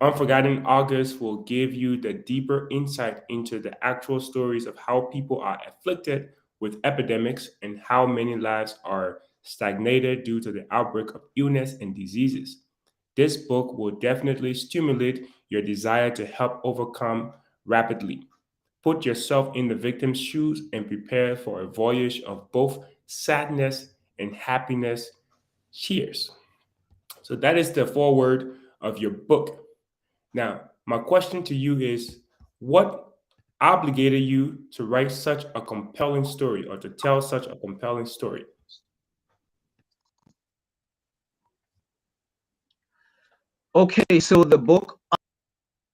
Unforgotten August will give you the deeper insight into the actual stories of how people are afflicted with epidemics and how many lives are stagnated due to the outbreak of illness and diseases. This book will definitely stimulate your desire to help overcome rapidly. Put yourself in the victim's shoes and prepare for a voyage of both sadness and happiness. Cheers. So, that is the foreword of your book. Now, my question to you is, what obligated you to write such a compelling story or to tell such a compelling story? Okay, so the book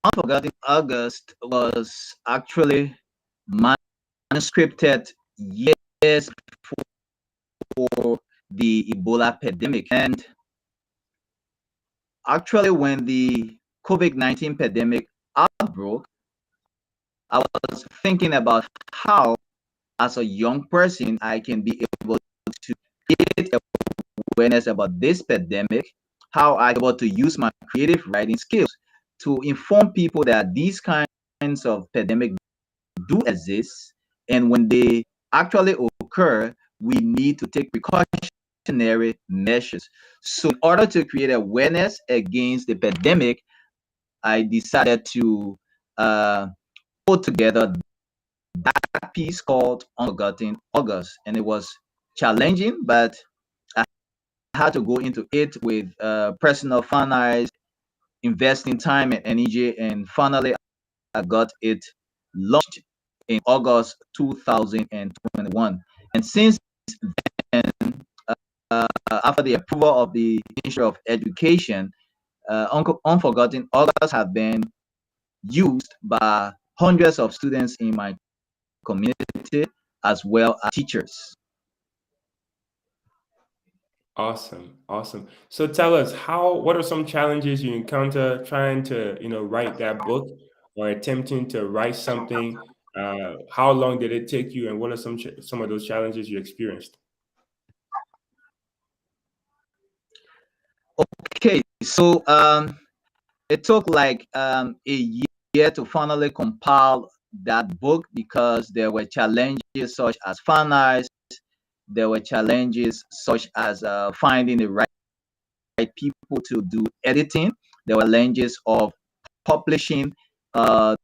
Unforgotten August was actually manuscripted years before the Ebola pandemic. And actually, when the COVID-19 pandemic outbroke, I was thinking about how, as a young person, I can be able to create awareness about this pandemic, how I able to use my creative writing skills to inform people that these kinds of pandemic do exist, and when they actually occur, we need to take precautionary measures. So, in order to create awareness against the pandemic, I decided to uh, put together that piece called Unforgotten August, and it was challenging, but I had to go into it with personal finance, investing time and energy, and finally I got it launched in August 2021. And since then, after the approval of the Ministry of Education, Unforgotten August have been used by hundreds of students in my community as well as teachers. Awesome, awesome. So tell us, what are some challenges you encounter trying to, write that book or attempting to write something? How long did it take you, and what are some of those challenges you experienced? Okay, so it took like a year to finally compile that book because there were challenges such as finance, there were challenges such as finding the right people to do editing, there were challenges of publishing the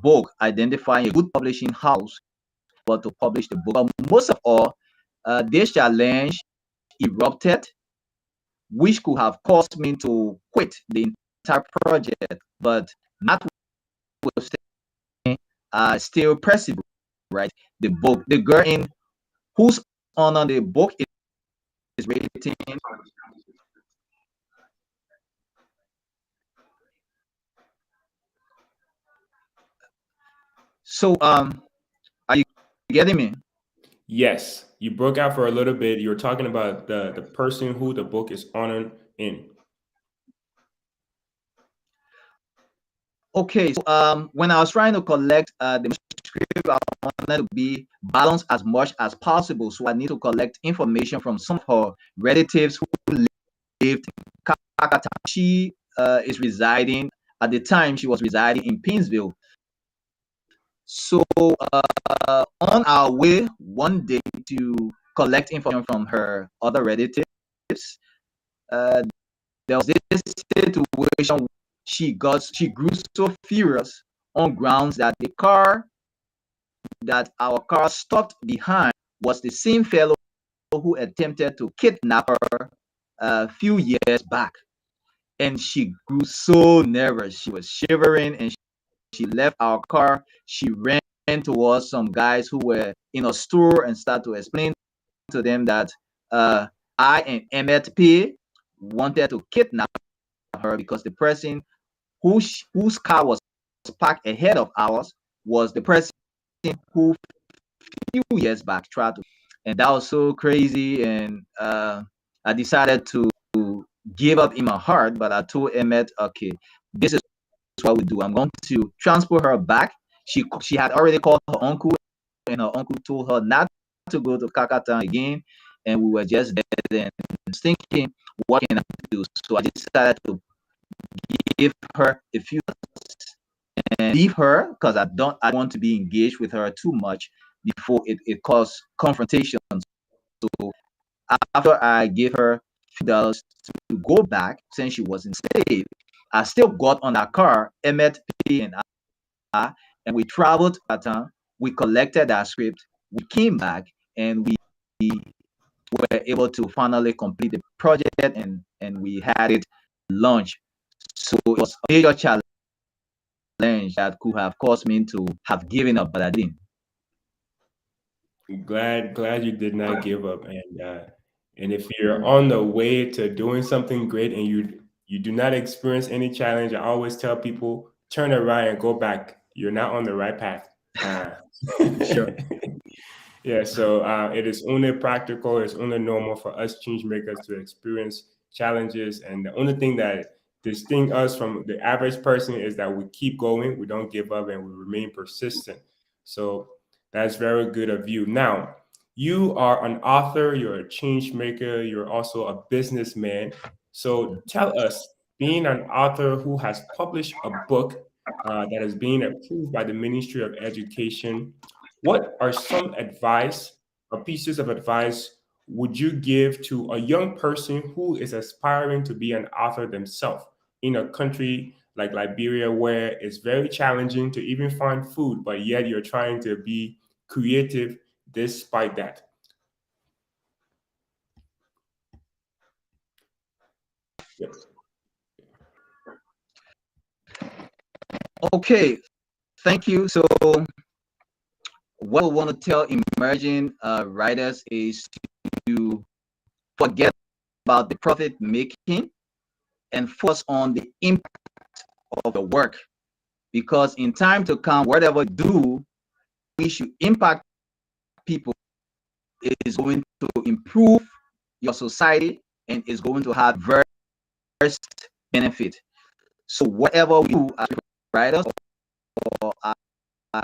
book, identifying a good publishing house but to publish the book. But most of all, this challenge erupted, which could have caused me to quit the entire project, but notwithstanding, still persevere. Right, the book, the girl in whose honor the book is written. So, are you getting me? Yes, you broke out for a little bit. You were talking about the person who the book is honored in. Okay, so when I was trying to collect the manuscript, I wanted to be balanced as much as possible. So I need to collect information from some of her relatives who lived in Kakata. She is residing at the time. She was residing in Painesville. So on our way one day to collect information from her other relatives, uh, there was this situation. She grew so furious on grounds that the car that our car stopped behind was the same fellow who attempted to kidnap her a few years back. And she grew so nervous. She was shivering and she left our car. She ran towards some guys who were in a store and started to explain to them that I and Emmett P wanted to kidnap her because the person whose car was parked ahead of ours was the person who few years back tried to, and that was so crazy. And I decided to give up in my heart, but I told Emmett, okay, this is what we do. I'm going to transport her back. She had already called her uncle, and her uncle told her not to go to Kakatan again. And we were just there and thinking, what can I do? So I decided to give her a few and leave her because I want to be engaged with her too much before it caused confrontation. So after I gave her $2 to go back since she wasn't safe, I still got on our car, Emmett P and I, and we traveled Baton. We collected our script, we came back, and we were able to finally complete the project, and we had it launched. So it was a major challenge that could have caused me to have given up, but I didn't. Glad you did not give up, and if you're on the way to doing something great and you do not experience any challenge, I always tell people turn around and go back. You're not on the right path. Uh, Sure. yeah, so it is only practical, it's only normal for us change makers to experience challenges, and the only thing that distinct us from the average person is that we keep going, we don't give up, and we remain persistent. So that's very good of you. Now, you are an author, you're a change maker, you're also a businessman. So tell us, being an author who has published a book that is being approved by the Ministry of Education, what are some advice or pieces of advice would you give to a young person who is aspiring to be an author themselves in a country like Liberia, where it's very challenging to even find food, but yet you're trying to be creative despite that? Yep. Okay, thank you. So, what I want to tell emerging writers is to forget about the profit making and focus on the impact of the work. Because in time to come, whatever we do, we should impact people. It is going to improve your society and is going to have various benefit. So whatever we do as writers or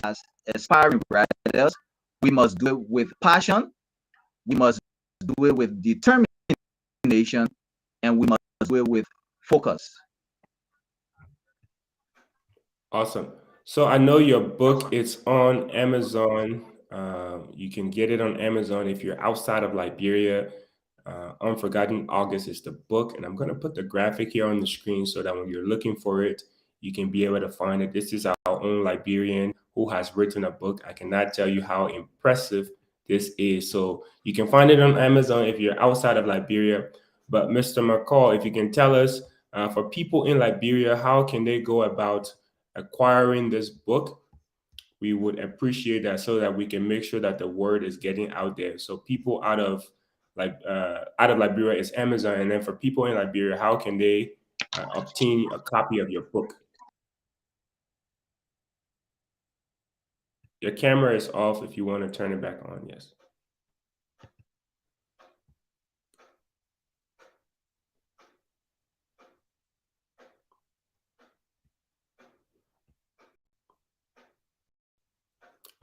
as aspiring writers, we must do it with passion, we must do it with determination, and we must do it with focus. Awesome. So I know your book is on Amazon. You can get it on Amazon if you're outside of Liberia. Unforgotten August is the book, and I'm going to put the graphic here on the screen so that when you're looking for it, you can be able to find it. This is our own Liberian who has written a book. I cannot tell you how impressive this is. So you can find it on Amazon if you're outside of Liberia. But Mr. McCall, if you can tell us, for people in Liberia, how can they go about acquiring this book? We would appreciate that so that we can make sure that the word is getting out there. So people out of Liberia is Amazon, and then for people in Liberia, how can they obtain a copy of your book? Your camera is off. If you want to turn it back on, yes.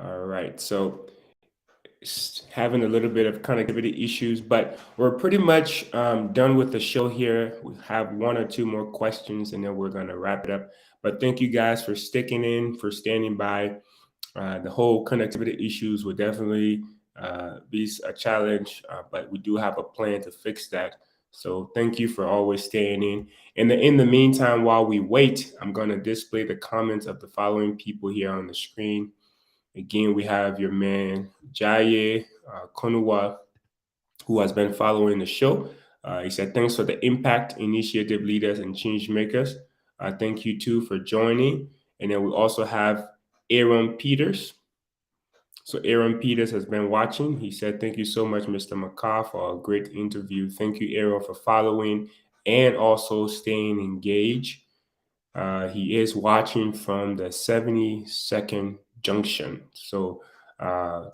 All right. So having a little bit of connectivity issues, but we're pretty much done with the show here. We have one or two more questions and then we're going to wrap it up. But thank you guys for sticking in, for standing by. The whole connectivity issues will definitely be a challenge, but we do have a plan to fix that. So thank you for always staying in. And in the meantime, while we wait, I'm going to display the comments of the following people here on the screen. Again, we have your man Jaye Konuwa, who has been following the show. He said, "Thanks for the impact, initiative leaders, and change makers. Thank you too for joining." And then we also have Aaron Peters. So Aaron Peters has been watching. He said, "Thank you so much, Mr. Marcar, for a great interview. Thank you, Aaron, for following and also staying engaged." He is watching from the 72nd Junction. So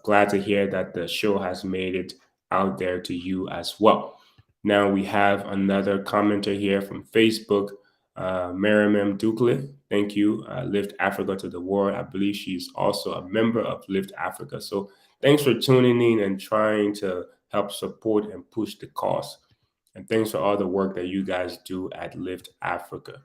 glad to hear that the show has made it out there to you as well. Now we have another commenter here from Facebook, Marimem Dukle. Thank you. Lift Africa to the world. I believe she's also a member of Lift Africa. So thanks for tuning in and trying to help support and push the cause. And thanks for all the work that you guys do at Lift Africa.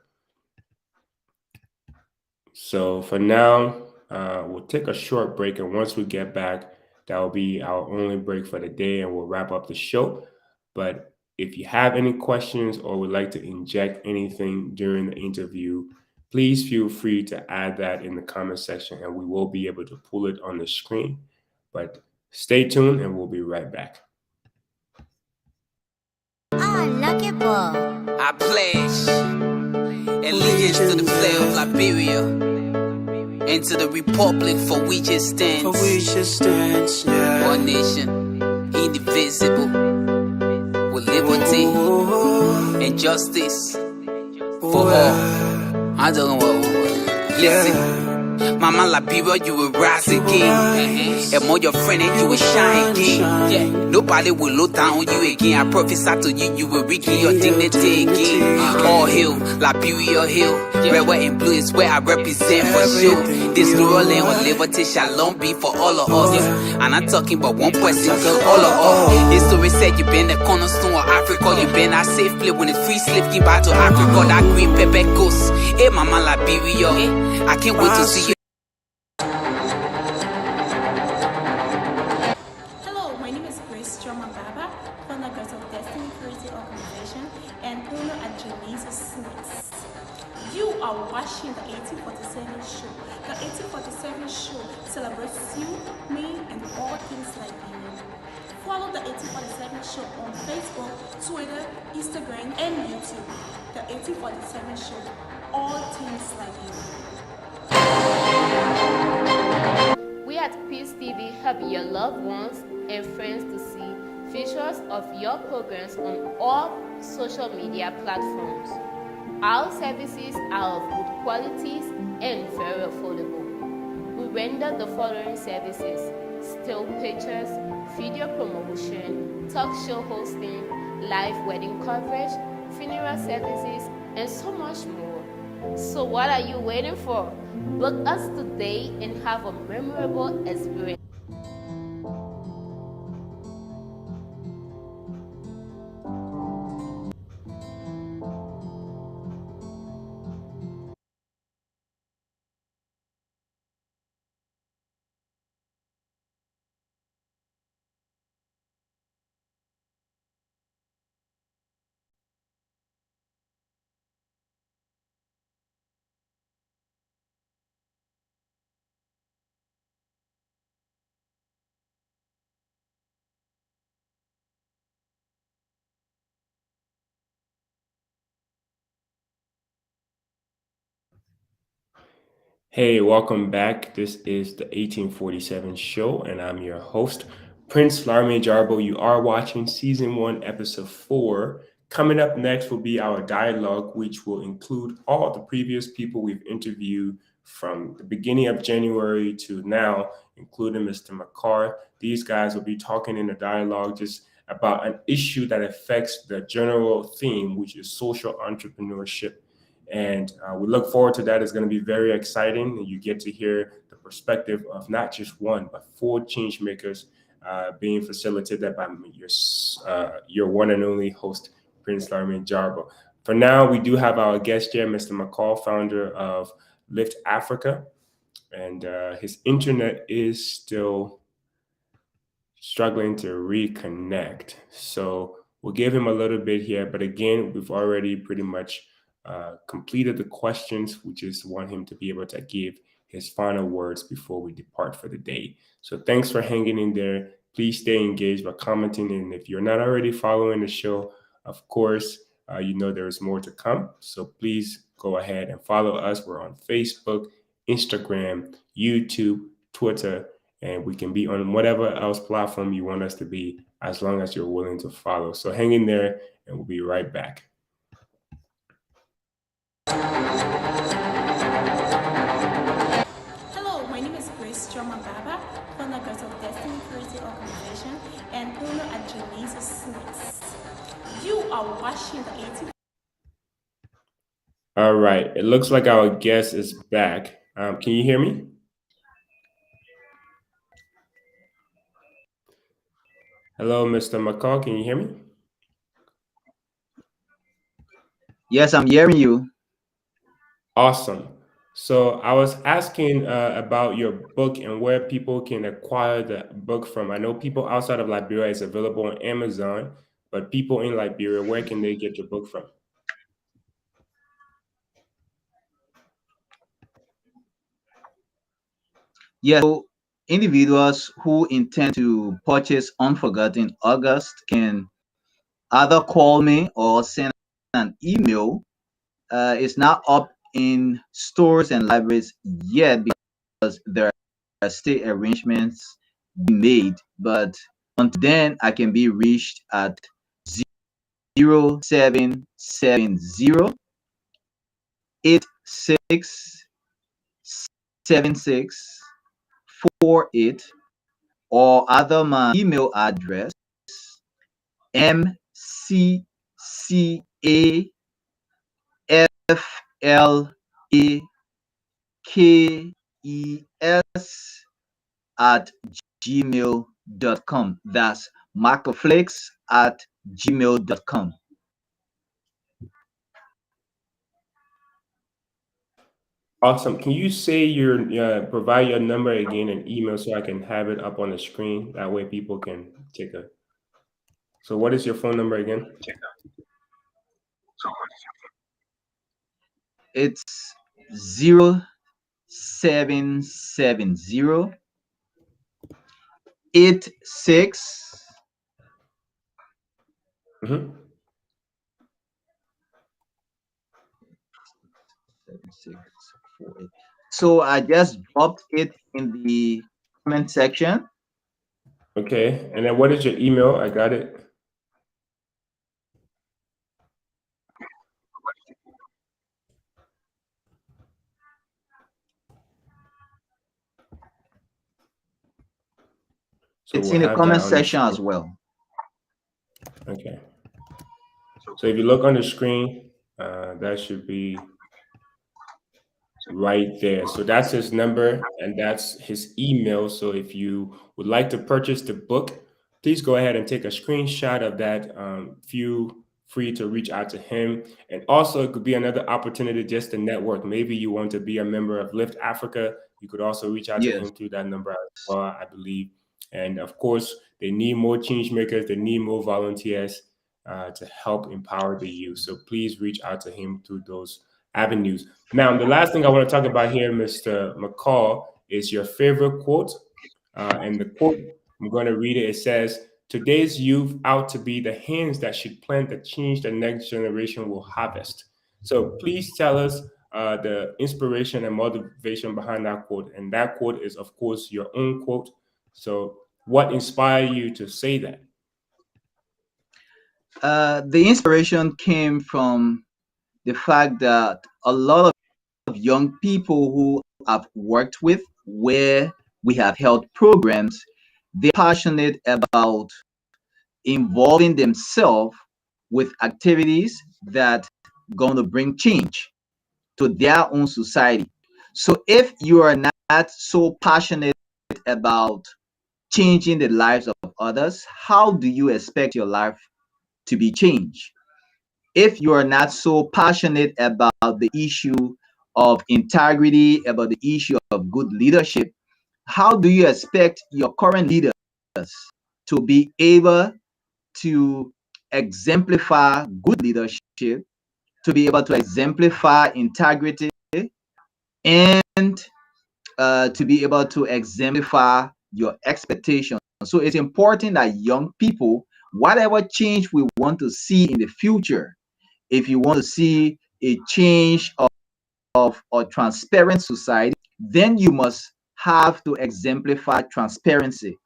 So for now, we'll take a short break. And once we get back, that will be our only break for the day and we'll wrap up the show. But if you have any questions or would like to inject anything during the interview, please feel free to add that in the comment section and we will be able to pull it on the screen. But stay tuned and we'll be right back. Ah, lucky ball. I pledge allegiance to the flag of Liberia and to the republic for which it stands. One nation, indivisible, with liberty and justice for all. I don't know. Listen. Mama Liberia, you will rise again. And more your friend and you will shine again. Yeah. Nobody will look down on you again. I prophesy to you, you will regain your dignity again. All hill, Liberia hill. Red, white, and blue is where I represent for sure. This new land of liberty shall long be for all of us. I'm not talking about one person, all of us. History said you've been the cornerstone of Africa. You've been our safe place when the free slave came back to Africa. That green pepper goes. Hey, Mama Liberia, I can't wait to see you. Hello, my name is Grace Choma Baba, founder of Destiny Creative Organization, and owner at Janice's Snacks. You are watching the 1847 show. The 1847 show celebrates you, me, and all things like you. Follow the 1847 show on Facebook, Twitter, Instagram, and YouTube. The 1847 show, all things like you. We at Peace TV help your loved ones and friends to see features of your programs on all social media platforms. Our services are of good qualities and very affordable. We render the following services: still pictures, video promotion, talk show hosting, live wedding coverage, funeral services, and so much more. So what are you waiting for? Book us today and have a memorable experience. Hey, welcome back. This is the 1847 show, and I'm your host, Prince Larme Jarbo. You are watching season 1, episode 4. Coming up next will be our dialogue, which will include all the previous people we've interviewed from the beginning of January to now, including Mr. Marcar. These guys will be talking in the dialogue just about an issue that affects the general theme, which is social entrepreneurship. And we look forward to that. It's going to be very exciting. You get to hear the perspective of not just one, but 4 change makers being facilitated by your one and only host, Prince Larmin Jarbo. For now, we do have our guest here, Mr. McCall, founder of Lift Africa, and his internet is still struggling to reconnect. So we'll give him a little bit here. But again, we've already pretty much completed the questions. We just want him to be able to give his final words before we depart for the day. So thanks for hanging in there. Please stay engaged by commenting. And if you're not already following the show, of course, you know there is more to come. So please go ahead and follow us. We're on Facebook, Instagram, YouTube, Twitter, and we can be on whatever else platform you want us to be as long as you're willing to follow. So hang in there and we'll be right back. Hello, my name is Grace Choma Baba, founder of Destiny Creative Organization and owner at Janice Snacks. You are watching the 18. All right. It looks like our guest is back. Can you hear me? Hello, Mr. McCall. Can you hear me? Yes, I'm hearing you. Awesome. So I was asking about your book and where people can acquire the book from. I know people outside of Liberia is available on Amazon, but people in Liberia, where can they get your book from? Yes, so individuals who intend to purchase Unforgotten August can either call me or send an email. It's not up in stores and libraries yet because there are still arrangements being made. But until then, I can be reached at 0770-867648 or other my email address mccaflakes@gmail.com. That's markerflakes@gmail.com. Awesome. Can you say provide your number again and email so I can have it up on the screen? That way people can take a. So what is your phone number again? It's 0770-86 Mm-hmm. 7648. So I just dropped it in the comment section. Okay. And then what is your email? I got it. So It's we'll in the have that comment on the section as screen. well. Okay. So if you look on the screen, that should be right there. So that's his number and that's his email. So if you would like to purchase the book, please go ahead and take a screenshot of that. Feel free to reach out to him. And also, it could be another opportunity just to network. Maybe you want to be a member of Lift Africa. You could also reach out to Yes. him through that number as well, I believe. And of course, they need more change makers, they need more volunteers to help empower the youth. So please reach out to him through those avenues. Now, the last thing I want to talk about here, Mr. McCall, is your favorite quote. And the quote, I'm going to read it. It says, "Today's youth out to be the hands that should plant the change the next generation will harvest." So please tell us the inspiration and motivation behind that quote. And that quote is, of course, your own quote. So what inspired you to say that? The inspiration came from the fact that a lot of young people who I've worked with, where we have held programs, they're passionate about involving themselves with activities that going to bring change to their own society. So if you are not so passionate about changing the lives of others, how do you expect your life to be changed? If you are not so passionate about the issue of integrity, about the issue of good leadership, how do you expect your current leaders to be able to exemplify good leadership, to be able to exemplify integrity, and to be able to exemplify your expectations? So it's important that young people, whatever change we want to see in the future, if you want to see a change of a transparent society, then you must have to exemplify transparency.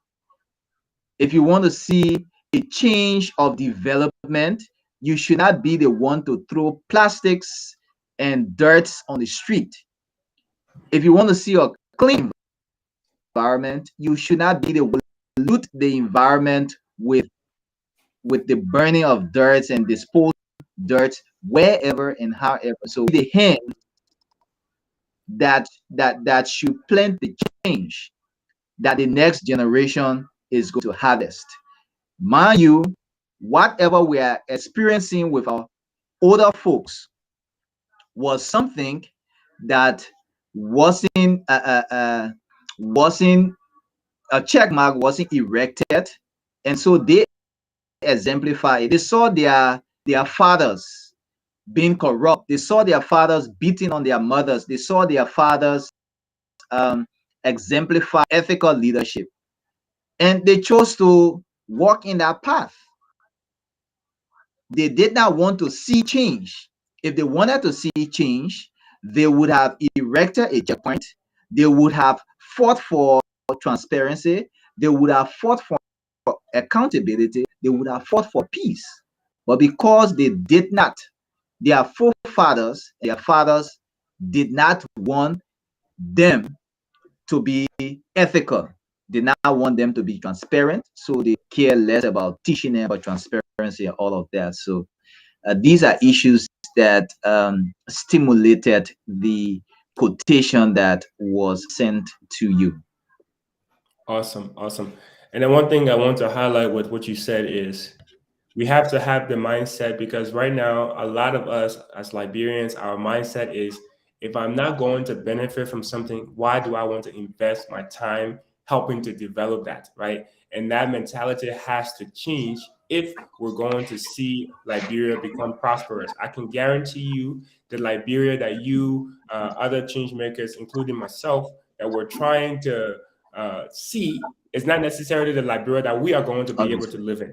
If you want to see a change of development, you should not be the one to throw plastics and dirt on the street. If you want to see a clean environment, you should not be the one to pollute the environment with the burning of dirt and dispose dirt wherever and however. So the hand that should plant the change that the next generation is going to harvest. Mind you, whatever we are experiencing with our older folks was something that wasn't wasn't a check mark, wasn't erected, and so they exemplify it. They saw their fathers being corrupt. They saw their fathers beating on their mothers. They saw their fathers exemplify ethical leadership, and they chose to walk in that path. They did not want to see change. If they wanted to see change, they would have erected a checkpoint. They would have fought for transparency. They would have fought for accountability. They would have fought for peace. But because they did not, their forefathers, their fathers did not want them to be ethical. They now want them to be transparent, so they care less about teaching them about transparency and all of that. So these are issues that stimulated the quotation that was sent to you. Awesome, awesome. And then one thing I want to highlight with what you said is we have to have the mindset, because right now a lot of us as Liberians, our mindset is, if I'm not going to benefit from something, why do I want to invest my time helping to develop that, right? And that mentality has to change if we're going to see Liberia become prosperous. I can guarantee you the Liberia that you, other change makers, including myself, that we're trying to see is not necessarily the Liberia that we are going to be able to live in.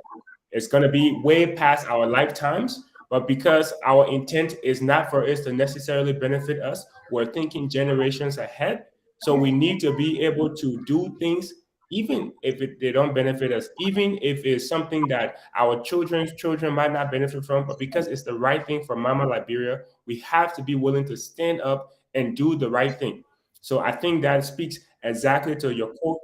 It's going to be way past our lifetimes, but because our intent is not for it to necessarily benefit us, we're thinking generations ahead. So we need to be able to do things, even if they don't benefit us, even if it's something that our children's children might not benefit from, but because it's the right thing for Mama Liberia, we have to be willing to stand up and do the right thing. So I think that speaks exactly to your quote,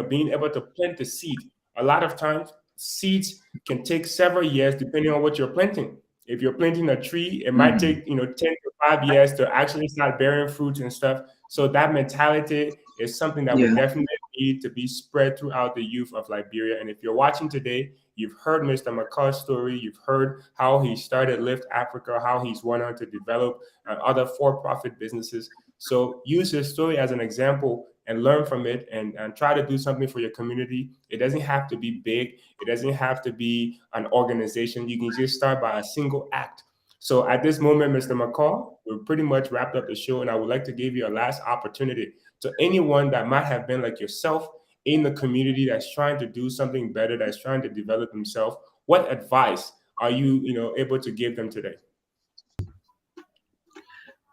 being able to plant the seed. A lot of times, seeds can take several years depending on what you're planting. If you're planting a tree, it might Mhm. take 10 to 5 years to actually start bearing fruits and stuff. So that mentality is something that we Yeah. definitely need to be spread throughout the youth of Liberia. And if you're watching today, you've heard Mr. Marcar's story. You've heard how he started Lift Africa, how he's went on to develop other for-profit businesses. So use his story as an example and learn from it, and try to do something for your community. It doesn't have to be big. It doesn't have to be an organization. You can just start by a single act. So at this moment, Mr. McCall, we're pretty much wrapped up the show, and I would like to give you a last opportunity to anyone that might have been like yourself in the community that's trying to do something better, that's trying to develop themselves. What advice are you able to give them today?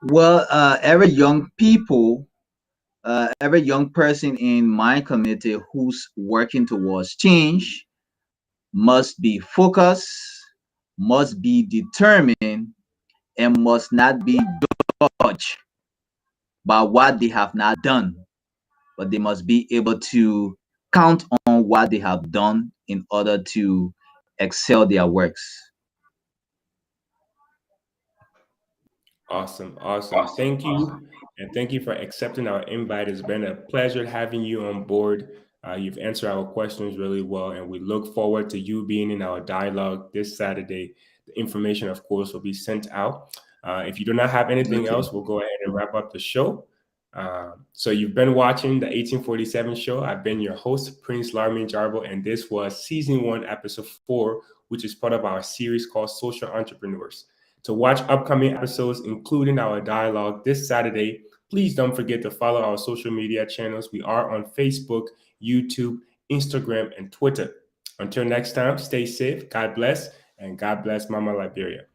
Well, every young person in my community who's working towards change must be focused, must be determined, and must not be judged by what they have not done, but they must be able to count on what they have done in order to excel their works. Awesome. Awesome. Thank you. And thank you for accepting our invite. It's been a pleasure having you on board. You've answered our questions really well, and we look forward to you being in our dialogue this Saturday. The information, of course, will be sent out. If you do not have anything else, we'll go ahead and wrap up the show. So you've been watching the 1847 show. I've been your host, Prince Larmin Jarbo, and this was season 1, episode 4, which is part of our series called Social Entrepreneurs. To watch upcoming episodes, including our dialogue this Saturday, please don't forget to follow our social media channels. We are on Facebook, YouTube, Instagram, and Twitter. Until next time, stay safe, God bless, and God bless Mama Liberia.